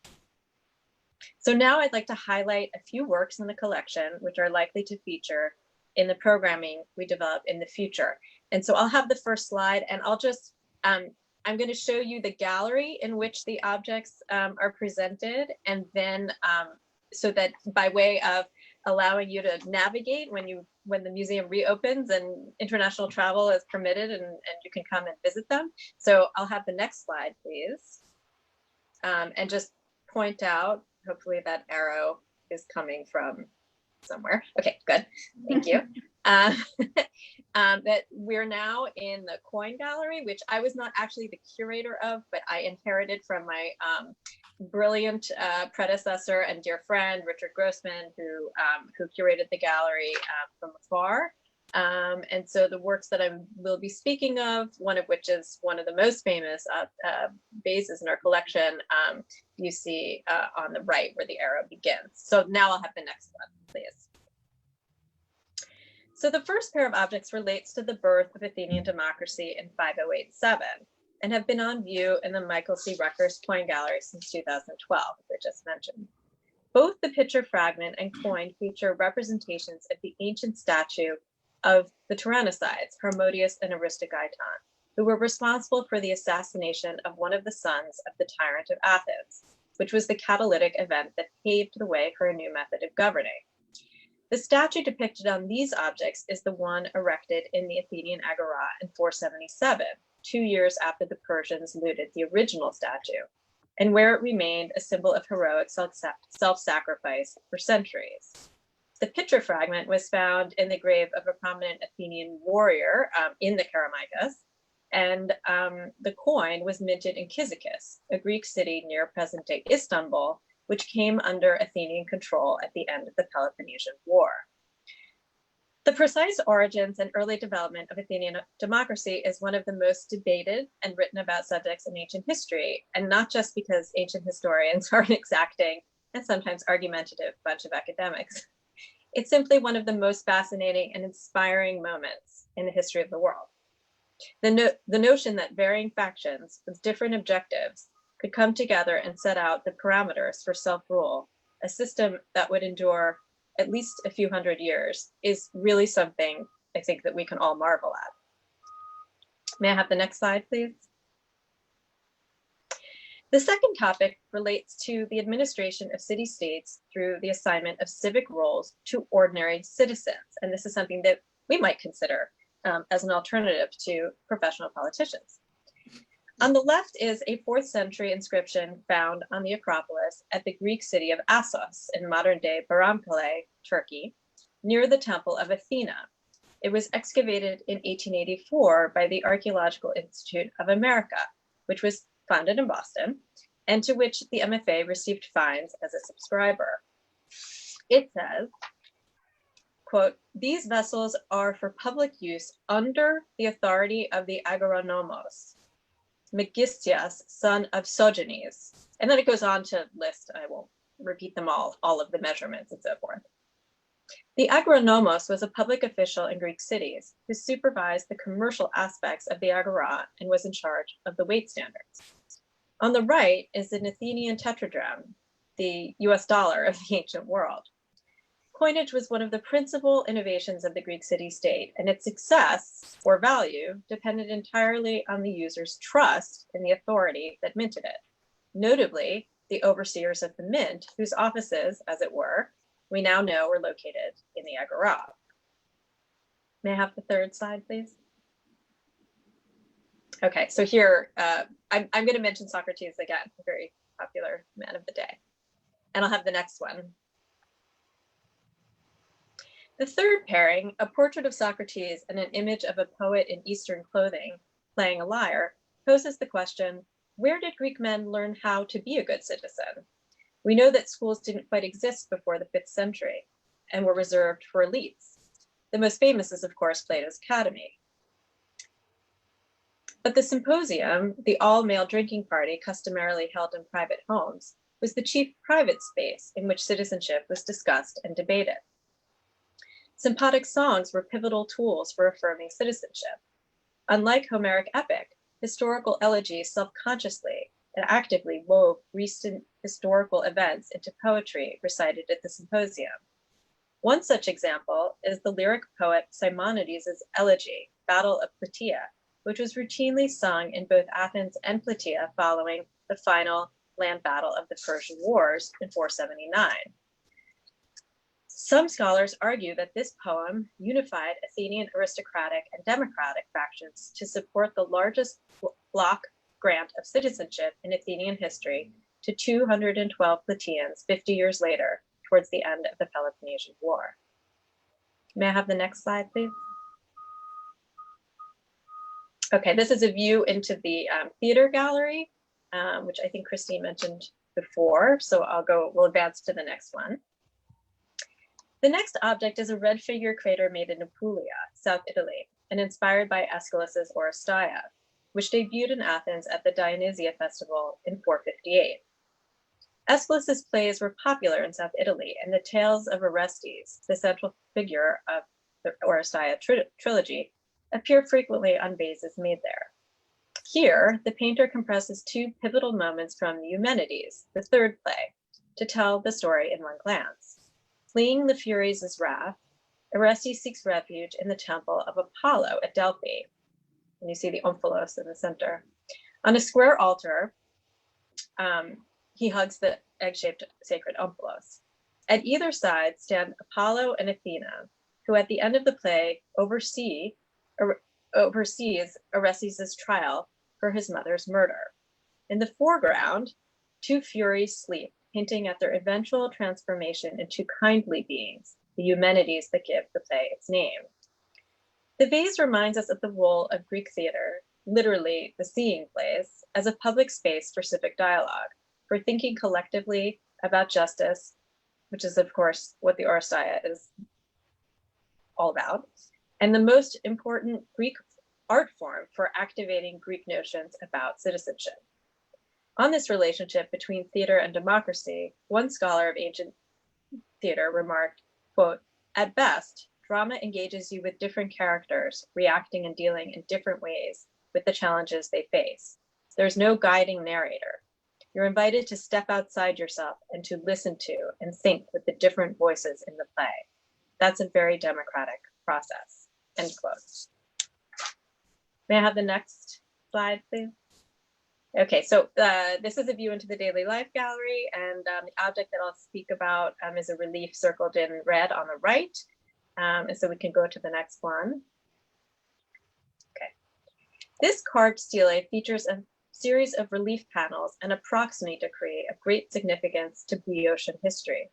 So now I'd like to highlight a few works in the collection which are likely to feature in the programming we develop in the future. And so I'll have the first slide, and I'll just, I'm going to show you the gallery in which the objects are presented, and then so that by way of allowing you to navigate when the museum reopens and international travel is permitted and you can come and visit them. So I'll have the next slide, please. And just point out, hopefully that arrow is coming from somewhere. Okay, good, thank you. That we're now in the coin gallery, which I was not actually the curator of, but I inherited from my brilliant predecessor and dear friend, Richard Grossman, who curated the gallery from afar. And so the works that I will be speaking of, one of which is one of the most famous vases in our collection, you see on the right where the arrow begins. So now I'll have the next one, please. So the first pair of objects relates to the birth of Athenian democracy in 5087. and have been on view in the Michael C. Rucker's coin gallery since 2012, as I just mentioned. Both the picture fragment and coin feature representations of the ancient statue of the Tyrannicides, Harmodius and Aristogeiton, who were responsible for the assassination of one of the sons of the tyrant of Athens, which was the catalytic event that paved the way for a new method of governing. The statue depicted on these objects is the one erected in the Athenian Agora in 477, 2 years after the Persians looted the original statue, and where it remained a symbol of heroic self-sacrifice for centuries. The picture fragment was found in the grave of a prominent Athenian warrior in the Kerameikos, and the coin was minted in Cyzicus, a Greek city near present-day Istanbul, which came under Athenian control at the end of the Peloponnesian War. The precise origins and early development of Athenian democracy is one of the most debated and written about subjects in ancient history, and not just because ancient historians are an exacting and sometimes argumentative bunch of academics. It's simply one of the most fascinating and inspiring moments in the history of the world. The notion that varying factions with different objectives could come together and set out the parameters for self-rule, a system that would endure at least a few hundred years, is really something I think that we can all marvel at. May I have the next slide, please? The second topic relates to the administration of city-states through the assignment of civic roles to ordinary citizens. And this is something that we might consider as an alternative to professional politicians. On the left is a 4th century inscription found on the Acropolis at the Greek city of Assos in modern-day Pamukkale, Turkey, near the Temple of Athena. It was excavated in 1884 by the Archaeological Institute of America, which was founded in Boston, and to which the MFA received fines as a subscriber. It says, quote, "These vessels are for public use under the authority of the agoranomos, Megistias, son of Sogenes." And then it goes on to list, I won't repeat them all of the measurements and so forth. The agoranomos was a public official in Greek cities who supervised the commercial aspects of the agora and was in charge of the weight standards. On the right is an Athenian tetradrachm, the US dollar of the ancient world. Coinage was one of the principal innovations of the Greek city-state, and its success or value depended entirely on the user's trust in the authority that minted it, notably the overseers of the mint, whose offices, as it were, we now know were located in the agora. May I have the third slide, please? Okay, so here, I'm going to mention Socrates again, a very popular man of the day. And I'll have the next one. The third pairing, a portrait of Socrates and an image of a poet in Eastern clothing playing a lyre, poses the question, where did Greek men learn how to be a good citizen? We know that schools didn't quite exist before the 5th century and were reserved for elites. The most famous is, of course, Plato's Academy. But the Symposium, the all-male drinking party customarily held in private homes, was the chief private space in which citizenship was discussed and debated. Sympotic songs were pivotal tools for affirming citizenship. Unlike Homeric epic, historical elegy self-consciously and actively wove recent historical events into poetry recited at the Symposium. One such example is the lyric poet Simonides' elegy, Battle of Plataea, which was routinely sung in both Athens and Plataea following the final land battle of the Persian Wars in 479. Some scholars argue that this poem unified Athenian aristocratic and democratic factions to support the largest block grant of citizenship in Athenian history to 212 Plataeans 50 years later, towards the end of the Peloponnesian War. May I have the next slide, please? Okay, this is a view into the theater gallery, which I think Christine mentioned before, so we'll advance to the next one. The next object is a red figure crater made in Apulia, South Italy, and inspired by Aeschylus's Oresteia, which debuted in Athens at the Dionysia festival in 458. Aeschylus's plays were popular in South Italy, and the tales of Orestes, the central figure of the Oresteia trilogy, appear frequently on vases made there. Here, the painter compresses two pivotal moments from the Eumenides, the third play, to tell the story in one glance. Fleeing the Furies' wrath, Orestes seeks refuge in the temple of Apollo at Delphi. And you see the omphalos in the center. On a square altar, he hugs the egg-shaped sacred omphalos. At either side stand Apollo and Athena, who at the end of the play oversees Orestes' trial for his mother's murder. In the foreground, two Furies sleep, hinting at their eventual transformation into kindly beings, the Eumenides that give the play its name. The vase reminds us of the role of Greek theater, literally the seeing place, as a public space for civic dialogue, for thinking collectively about justice, which is of course what the Oresteia is all about, and the most important Greek art form for activating Greek notions about citizenship. On this relationship between theater and democracy, one scholar of ancient theater remarked, quote, "At best, drama engages you with different characters, reacting and dealing in different ways with the challenges they face. There's no guiding narrator. You're invited to step outside yourself and to listen to and think with the different voices in the play. That's a very democratic process," end quote. May I have the next slide, please? Okay, so this is a view into the daily life gallery, and the object that I'll speak about is a relief circled in red on the right. And so we can go to the next one. Okay. This carved stele features a series of relief panels and a proximity decree of great significance to Boeotian history.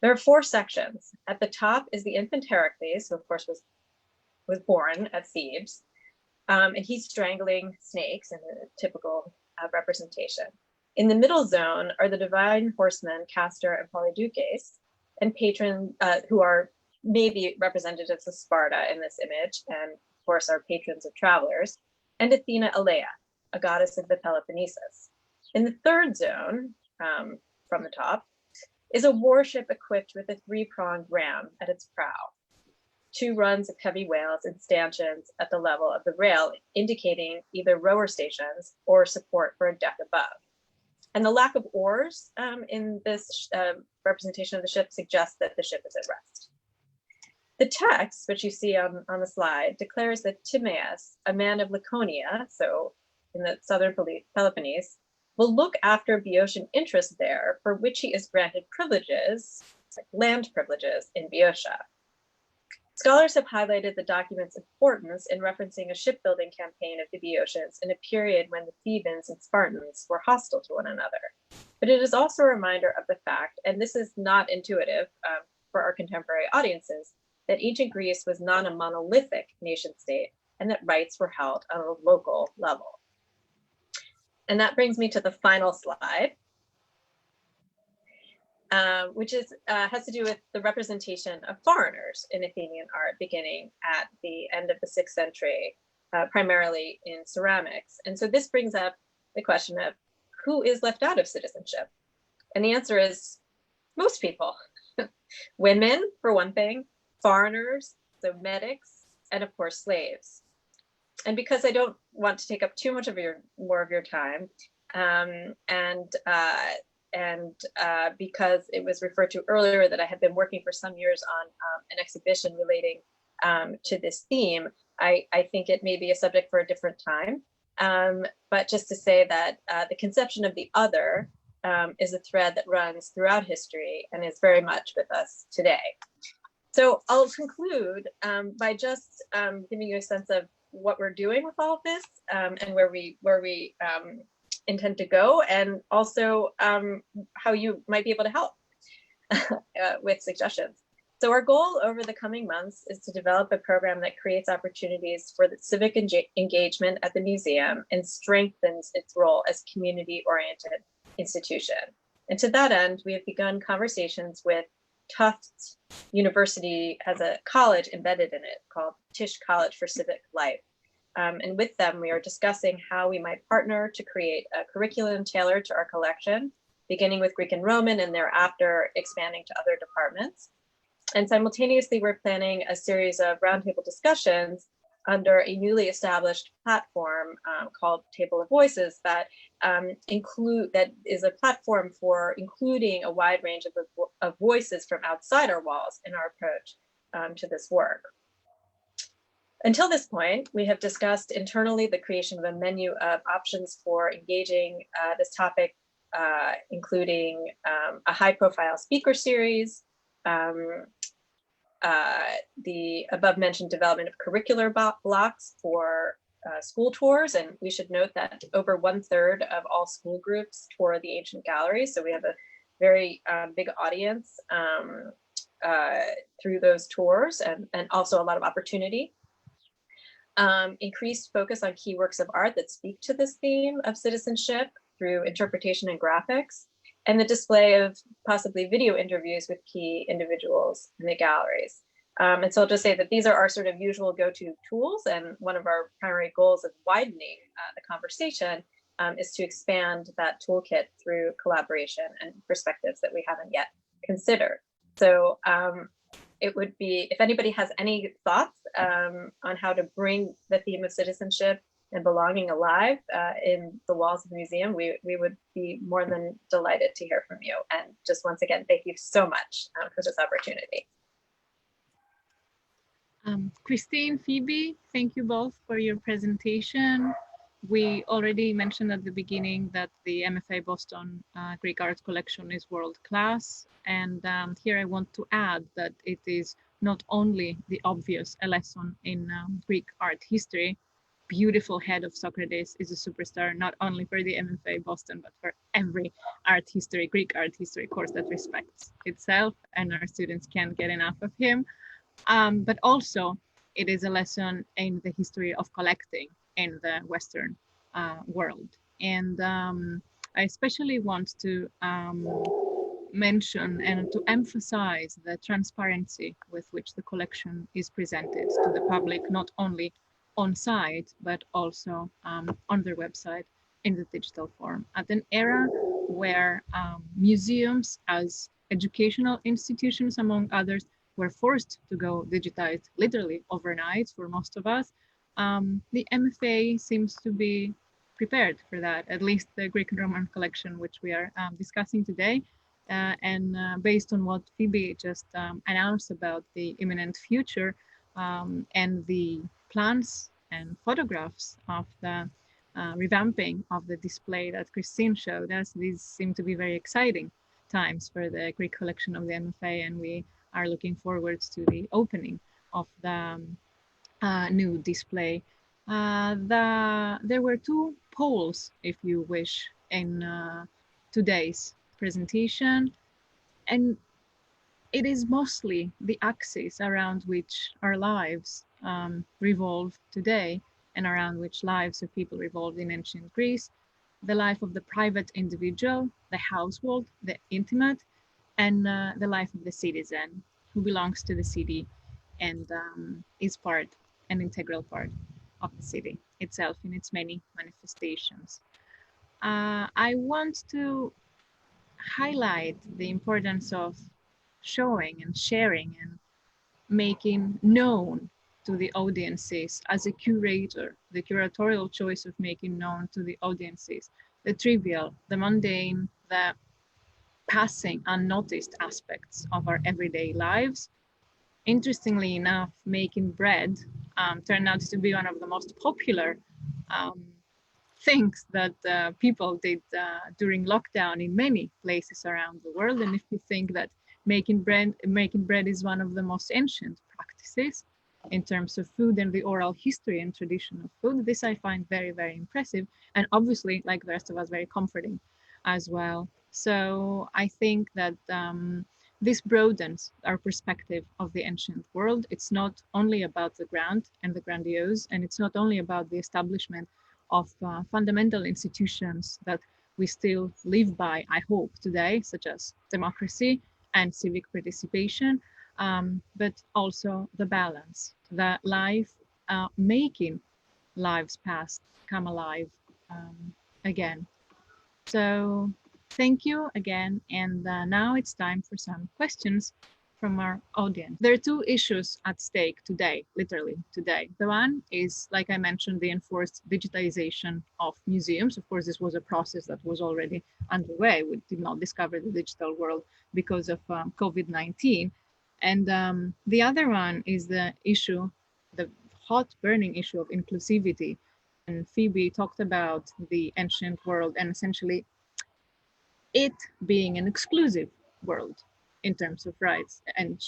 There are four sections. At the top is the infant Heracles, who of course was born at Thebes, and he's strangling snakes in a typical representation. In the middle zone are the divine horsemen Castor and Polydeuces, and patrons who are maybe representatives of Sparta in this image, and of course are patrons of travelers, and Athena Alea, a goddess of the Peloponnesus. In the third zone, from the top, is a warship equipped with a three-pronged ram at its prow, two runs of heavy whales and stanchions at the level of the rail, indicating either rower stations or support for a deck above. And the lack of oars in this representation of the ship suggests that the ship is at rest. The text, which you see on the slide, declares that Timaeus, a man of Laconia, so in the southern Peloponnese, will look after Boeotian interests there, for which he is granted privileges, like land privileges, in Boeotia. Scholars have highlighted the document's importance in referencing a shipbuilding campaign of the Boeotians in a period when the Thebans and Spartans were hostile to one another. But it is also a reminder of the fact, and this is not intuitive for our contemporary audiences, that ancient Greece was not a monolithic nation state and that rights were held on a local level. And that brings me to the final slide, which has to do with the representation of foreigners in Athenian art beginning at the end of the 6th century, primarily in ceramics. And so this brings up the question of who is left out of citizenship? And the answer is most people. Women, for one thing, foreigners, so medics, and of course slaves. And because I don't want to take up too much of more of your time, because it was referred to earlier that I have been working for some years on an exhibition relating to this theme, I think it may be a subject for a different time. But just to say that the conception of the other is a thread that runs throughout history and is very much with us today. So I'll conclude by just giving you a sense of what we're doing with all of this and where we intend to go, and also how you might be able to help with suggestions. So our goal over the coming months is to develop a program that creates opportunities for the civic engagement at the museum and strengthens its role as community-oriented institution. And to that end, we have begun conversations with Tufts University has a college embedded in it called Tisch College for Civic Life. And with them, we are discussing how we might partner to create a curriculum tailored to our collection, beginning with Greek and Roman and thereafter expanding to other departments. And simultaneously, we're planning a series of roundtable discussions under a newly established platform called Table of Voices that is a platform for including a wide range of voices from outside our walls in our approach to this work. Until this point, we have discussed internally the creation of a menu of options for engaging this topic, including a high-profile speaker series, the above-mentioned development of curricular blocks for school tours. And we should note that over 1/3 of all school groups tour the ancient galleries. So we have a very big audience through those tours, and also a lot of opportunity. Increased focus on key works of art that speak to this theme of citizenship through interpretation and graphics, and the display of possibly video interviews with key individuals in the galleries. And so I'll just say that these are our sort of usual go-to tools, and one of our primary goals of widening the conversation is to expand that toolkit through collaboration and perspectives that we haven't yet considered. So it would be, if anybody has any thoughts on how to bring the theme of citizenship and belonging alive in the walls of the museum, we would be more than delighted to hear from you. And just once again, thank you so much for this opportunity. Christine, Phoebe, thank you both for your presentation. We already mentioned at the beginning that the MFA Boston Greek Art Collection is world-class. And here I want to add that it is not only the obvious a lesson in Greek art history. Beautiful Head of Socrates is a superstar, not only for the MFA Boston, but for every art history, Greek art history course that respects itself, and our students can't get enough of him. But also it is a lesson in the history of collecting in the Western world. And I especially want to mention and to emphasize the transparency with which the collection is presented to the public, not only on site, but also on their website in the digital form. At an era where museums as educational institutions, among others, were forced to go digitized literally overnight for most of us, the MFA seems to be prepared for that, at least the Greek and Roman collection, which we are discussing today. And based on what Phoebe just announced about the imminent future and the plans and photographs of the revamping of the display that Christine showed us, these seem to be very exciting times for the Greek collection of the MFA, and we are looking forward to the opening of the new display. There were two polls, if you wish, in today's presentation, and it is mostly the axis around which our lives revolve today, and around which lives of people revolved in ancient Greece: the life of the private individual, the household, the intimate, and the life of the citizen who belongs to the city and is an integral part of the city itself in its many manifestations. I want to highlight the importance of showing and sharing and making known to the audiences as a curator, the curatorial choice of making known to the audiences the trivial, the mundane, the passing unnoticed aspects of our everyday lives. Interestingly enough, making bread turned out to be one of the most popular things that people did during lockdown in many places around the world. And if you think that making bread is one of the most ancient practices in terms of food and the oral history and tradition of food, this I find very, very impressive. And obviously, like the rest of us, very comforting as well. So I think that this broadens our perspective of the ancient world. It's not only about the grand and the grandiose, and it's not only about the establishment of fundamental institutions that we still live by, I hope, today, such as democracy and civic participation, but also the balance, the life, making lives past come alive again. So thank you again. And now it's time for some questions from our audience. There are two issues at stake today, literally today. The one is, like I mentioned, the enforced digitization of museums. Of course, this was a process that was already underway. We did not discover the digital world because of COVID-19. And the other one is the issue, the hot burning issue of inclusivity. And Phoebe talked about the ancient world and essentially it being an exclusive world in terms of rights and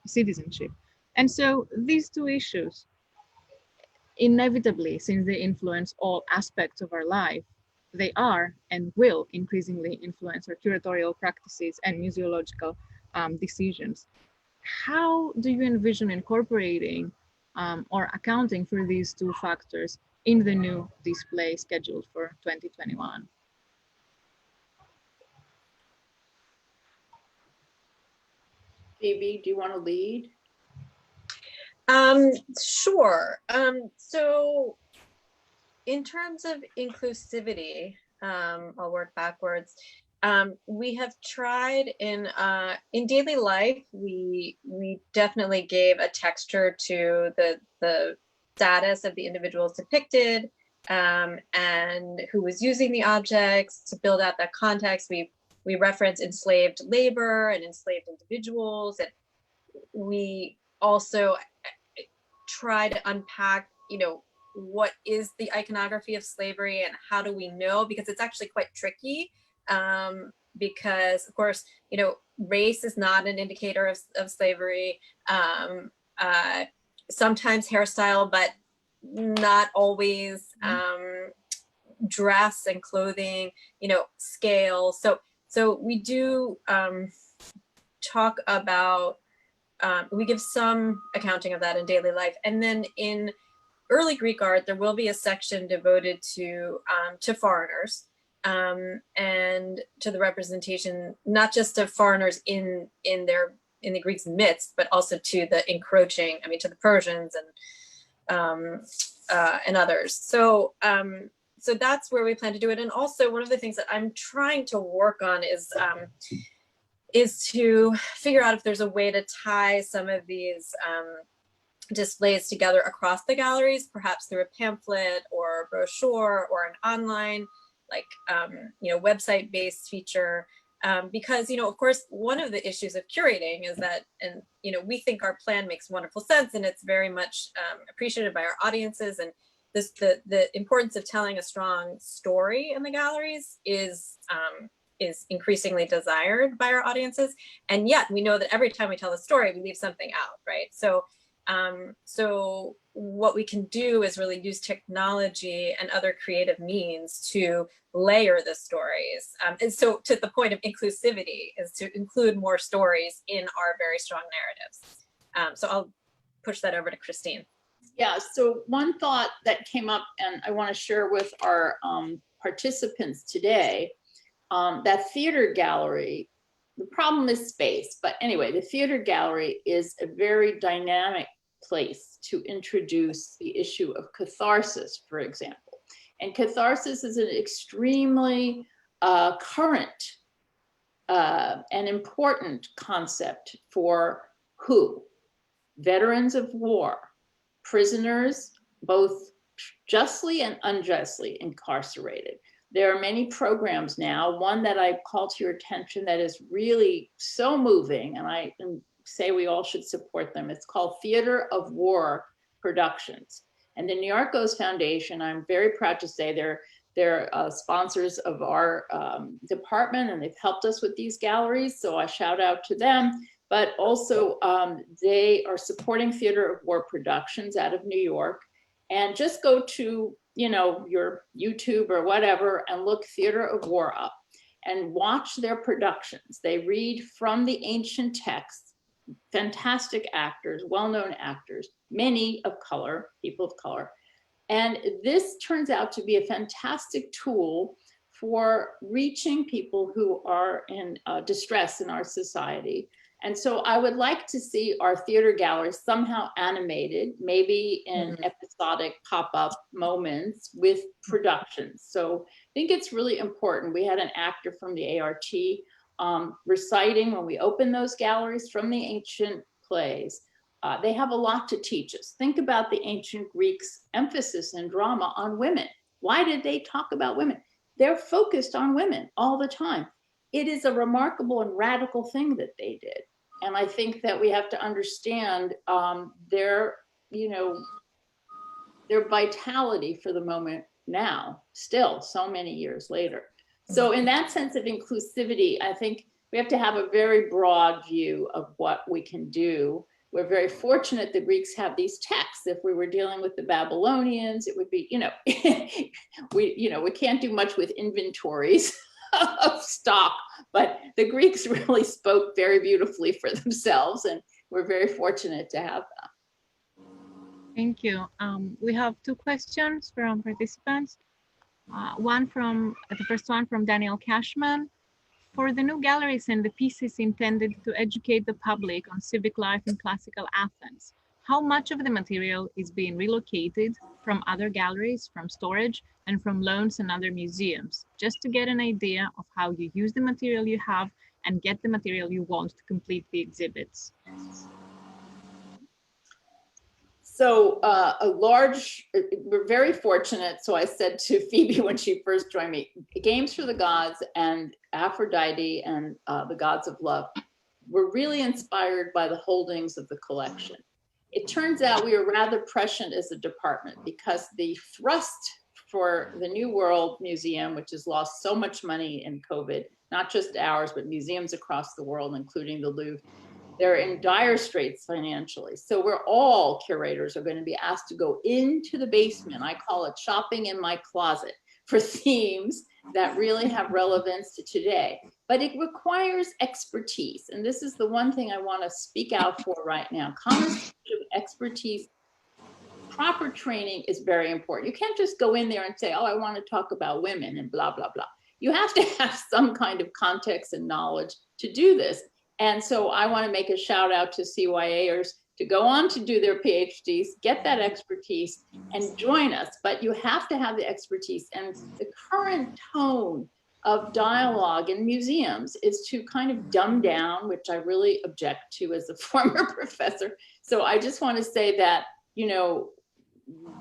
citizenship. And so these two issues, inevitably, since they influence all aspects of our life, they are and will increasingly influence our curatorial practices and museological decisions. How do you envision incorporating or accounting for these two factors in the new display scheduled for 2021? Phoebe, do you want to lead? Sure. So in terms of inclusivity, I'll work backwards. We have tried in daily life, we definitely gave a texture to the status of the individuals depicted and who was using the objects to build out that context. We reference enslaved labor and enslaved individuals, and we also try to unpack, what is the iconography of slavery and how do we know? Because it's actually quite tricky. Because of course, race is not an indicator of slavery. Sometimes hairstyle, but not always. Dress and clothing, scale. So we do talk about, we give some accounting of that in daily life. And then in early Greek art, there will be a section devoted to foreigners and to the representation, not just of foreigners in the Greeks' midst, but also to the encroaching, to the Persians and others. So that's where we plan to do it. And also one of the things that I'm trying to work on is to figure out if there's a way to tie some of these displays together across the galleries, perhaps through a pamphlet or a brochure or an online, website-based feature. Because, of course, one of the issues of curating is that, and, we think our plan makes wonderful sense and it's very much appreciated by our audiences. And the importance of telling a strong story in the galleries is increasingly desired by our audiences. And yet we know that every time we tell a story, we leave something out, right? So what we can do is really use technology and other creative means to layer the stories. And so to the point of inclusivity is to include more stories in our very strong narratives. So I'll push that over to Christine. Yeah, so one thought that came up and I want to share with our participants today, that theater gallery, the problem is space, but anyway, the theater gallery is a very dynamic place to introduce the issue of catharsis, for example. And catharsis is an extremely current and important concept for who? Veterans of war, prisoners, both justly and unjustly incarcerated. There are many programs now. One that I call to your attention that is really so moving, and I say we all should support them. It's called Theater of War Productions. And the New York Goes Foundation, I'm very proud to say they're sponsors of our department, and they've helped us with these galleries. So I shout out to them. But also they are supporting Theater of War Productions out of New York. And just go to, your YouTube or whatever and look Theater of War up and watch their productions. They read from the ancient texts, fantastic actors, well-known actors, many of color, people of color. And this turns out to be a fantastic tool for reaching people who are in distress in our society. And so I would like to see our theater galleries somehow animated, maybe in episodic pop-up moments with productions. So I think it's really important. We had an actor from the ART reciting when we open those galleries from the ancient plays. They have a lot to teach us. Think about the ancient Greeks' emphasis in drama on women. Why did they talk about women? They're focused on women all the time. It is a remarkable and radical thing that they did. And I think that we have to understand their vitality for the moment now, still so many years later. So in that sense of inclusivity, I think we have to have a very broad view of what we can do. We're very fortunate the Greeks have these texts. If we were dealing with the Babylonians, it would be, we can't do much with inventories of stock, but the Greeks really spoke very beautifully for themselves, and we're very fortunate to have them. Thank you. We have two questions from participants. The first one from Daniel Cashman. For the new galleries and the pieces intended to educate the public on civic life in classical Athens, how much of the material is being relocated from other galleries, from storage, and from loans and other museums, just to get an idea of how you use the material you have and get the material you want to complete the exhibits? So we're very fortunate. So I said to Phoebe when she first joined me, Games for the Gods and Aphrodite and the Gods of Love were really inspired by the holdings of the collection. It turns out we are rather prescient as a department because the thrust for the New World Museum, which has lost so much money in COVID, not just ours, but museums across the world, including the Louvre, they're in dire straits financially. So we're all curators are going to be asked to go into the basement. I call it shopping in my closet for themes that really have relevance to today. But it requires expertise. And this is the one thing I want to speak out for right now. Common expertise, proper training is very important. You can't just go in there and say, oh, I want to talk about women and blah, blah, blah. You have to have some kind of context and knowledge to do this. And so I want to make a shout out to CYAers to go on to do their PhDs, get that expertise and join us. But you have to have the expertise. And the current tone of dialogue in museums is to kind of dumb down, which I really object to as a former professor. So I just want to say that,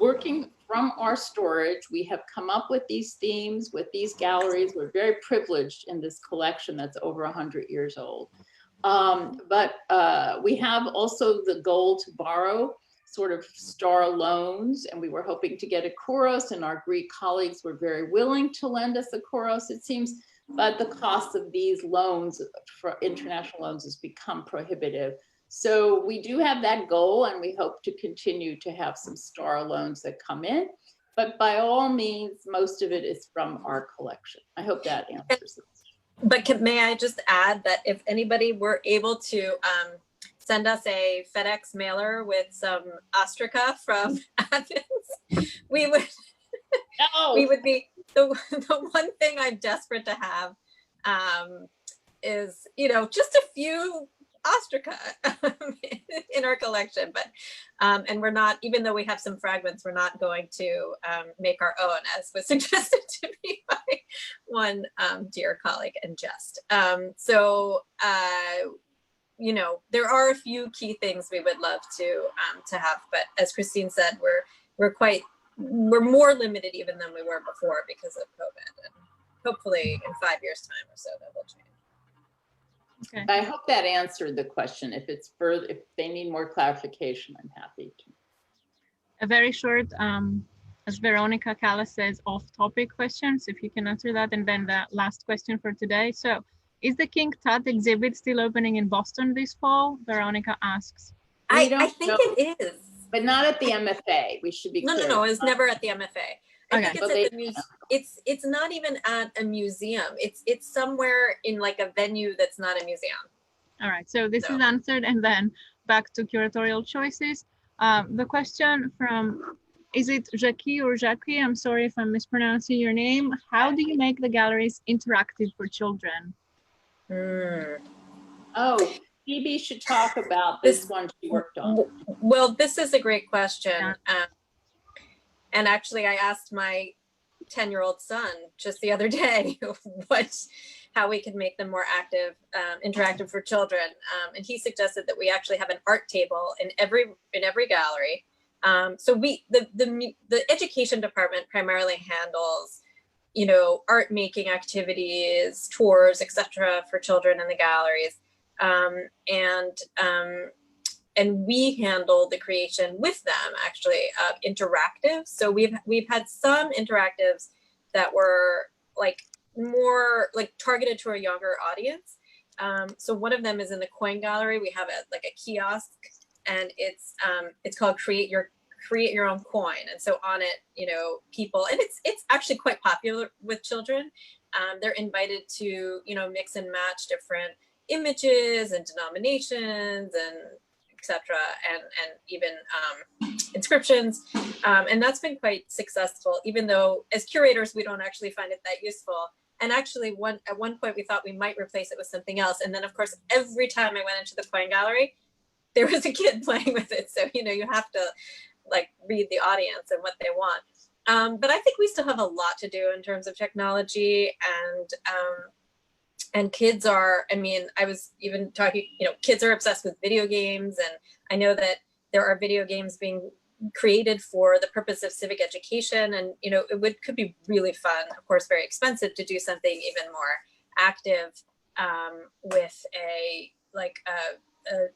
working from our storage, we have come up with these themes, with these galleries. We're very privileged in this collection that's over 100 years old. But we have also the goal to borrow sort of star loans, and we were hoping to get a kouros, and our Greek colleagues were very willing to lend us a kouros, it seems, but the cost of these loans for international loans has become prohibitive. So we do have that goal, and we hope to continue to have some star loans that come in, but by all means, most of it is from our collection. I hope that answers it. But may I just add that if anybody were able to send us a FedEx mailer with some ostraca from Athens, we would we would be the one thing I'm desperate to have is just a few ostraca in our collection, but and we're not, even though we have some fragments, we're not going to make our own, as was suggested to me by one dear colleague in jest. There are a few key things we would love to have, but as Christine said, we're more limited even than we were before because of COVID, and hopefully in 5 years' time or so that will change. Okay. I hope that answered the question. If they need more clarification, I'm happy to. A very short, as Veronica Callas says, off-topic questions, if you can answer that. And then the last question for today. So, is the King Tut exhibit still opening in Boston this fall? Veronica asks. I think it is. But not at the MFA. We should be clear. No, it's never at the MFA. I think it's at the museum. It's not even at a museum. It's somewhere in like a venue that's not a museum. All right, so this is answered, and then back to curatorial choices. The question from, is it Jackie or Jackie? I'm sorry if I'm mispronouncing your name. How do you make the galleries interactive for children? Oh, Phoebe should talk about this one she worked on. Well, this is a great question. And actually, I asked my 10-year-old son just the other day how we could make them more active, interactive for children. And he suggested that we actually have an art table in every gallery. So the education department primarily handles, you know, art making activities, tours, etc. for children in the galleries. And we handle the creation with them, actually, of interactives. So we've had some interactives that were like more like targeted to a younger audience. So one of them is in the coin gallery. We have a kiosk, and it's called Create Your Own Coin. And so on it, you know, people, and it's actually quite popular with children. They're invited to, you know, mix and match different images and denominations and etc. and even inscriptions. And that's been quite successful, even though as curators, we don't actually find it that useful. And actually at one point we thought we might replace it with something else. And then of course, every time I went into the coin gallery, there was a kid playing with it. So, you know, you have to like read the audience and what they want. But I think we still have a lot to do in terms of technology, and kids are, I mean, I was even talking, you know, kids are obsessed with video games, and I know that there are video games being created for the purpose of civic education, and, you know, could be really fun, of course, very expensive to do something even more active with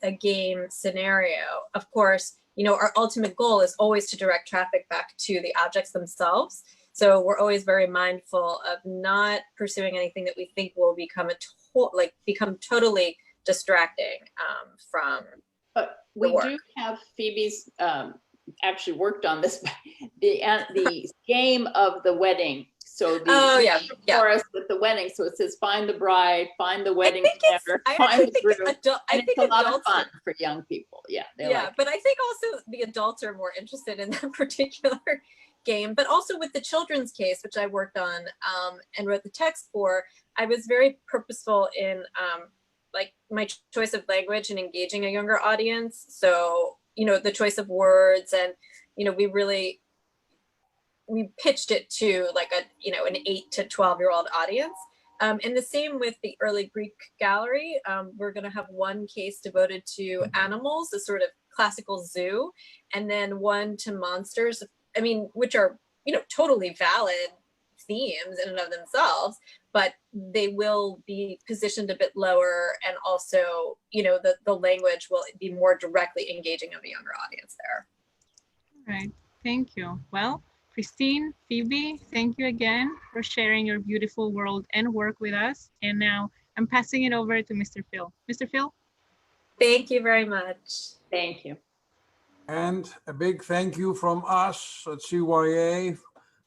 a game scenario. Of course, you know, our ultimate goal is always to direct traffic back to the objects themselves. So we're always very mindful of not pursuing anything that we think will become become totally distracting from. But we do have Phoebe's actually worked on this, the game of the wedding. So the chorus with the wedding. So it says, find the bride, find the wedding planner, find the groom. And it's a lot of fun for young people. Yeah. But I think also the adults are more interested in that particular game. But also with the children's case, which I worked on and wrote the text for, I was very purposeful in like my choice of language and engaging a younger audience. So, you know, the choice of words, and, you know, we pitched it to like an 8 to 12-year-old audience. And the same with the early Greek gallery. We're going to have one case devoted to animals, a sort of classical zoo, and then one to monsters, I mean, which are, you know, totally valid themes in and of themselves, but they will be positioned a bit lower. And also, you know, the language will be more directly engaging of a younger audience there. All right, thank you. Well, Christine, Phoebe, thank you again for sharing your beautiful world and work with us. And now I'm passing it over to Mr. Phil. Mr. Phil? Thank you very much. Thank you. And a big thank you from us at CYA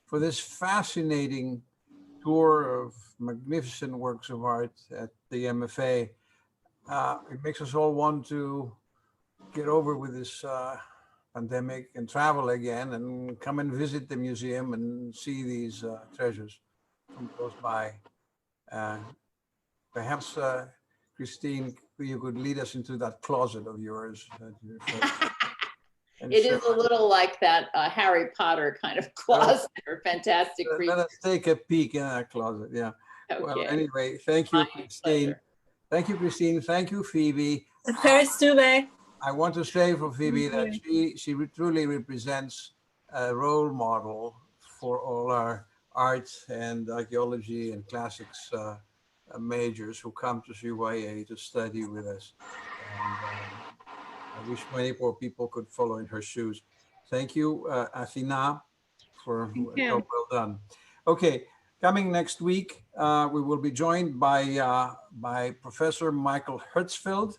for this fascinating tour of magnificent works of art at the MFA. It makes us all want to get over with this pandemic and travel again and come and visit the museum and see these treasures from close by. Perhaps, Christine, you could lead us into that closet of yours. It is a little like that Harry Potter kind of closet or Fantastic Creatures. Let us take a peek in that closet, yeah. Okay. Well, anyway, thank you, Christine. Pleasure. Thank you, Christine. Thank you, Phoebe. I want to say for Phoebe that she truly represents a role model for all our arts and archaeology and classics majors who come to CYA to study with us. And, I wish many more people could follow in her shoes. Thank you, Athena, for job well done. Okay, coming next week, we will be joined by Professor Michael Hertzfeld.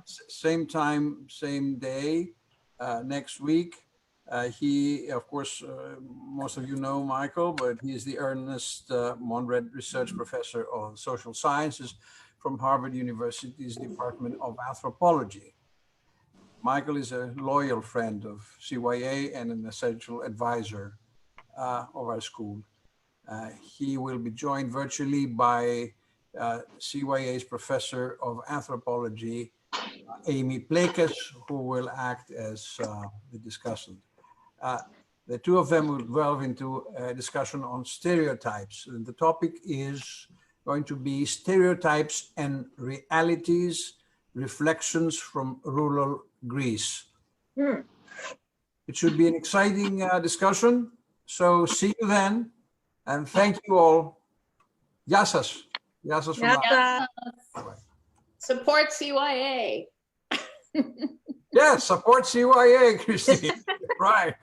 Same time, same day, next week. He, of course, most of you know Michael, but he is the Ernest Monred Research Professor of Social Sciences from Harvard University's Department of Anthropology. Michael is a loyal friend of CYA and an essential advisor of our school. He will be joined virtually by CYA's Professor of Anthropology, Amy Blakes, who will act as the discussant. The two of them will delve into a discussion on stereotypes. And the topic is going to be Stereotypes and Realities, Reflections from Rural Greece. It should be an exciting discussion. So see you then. And thank you all. Yassas. Yassas from Yassa. Support CYA. Yes, support CYA, Christine. Right.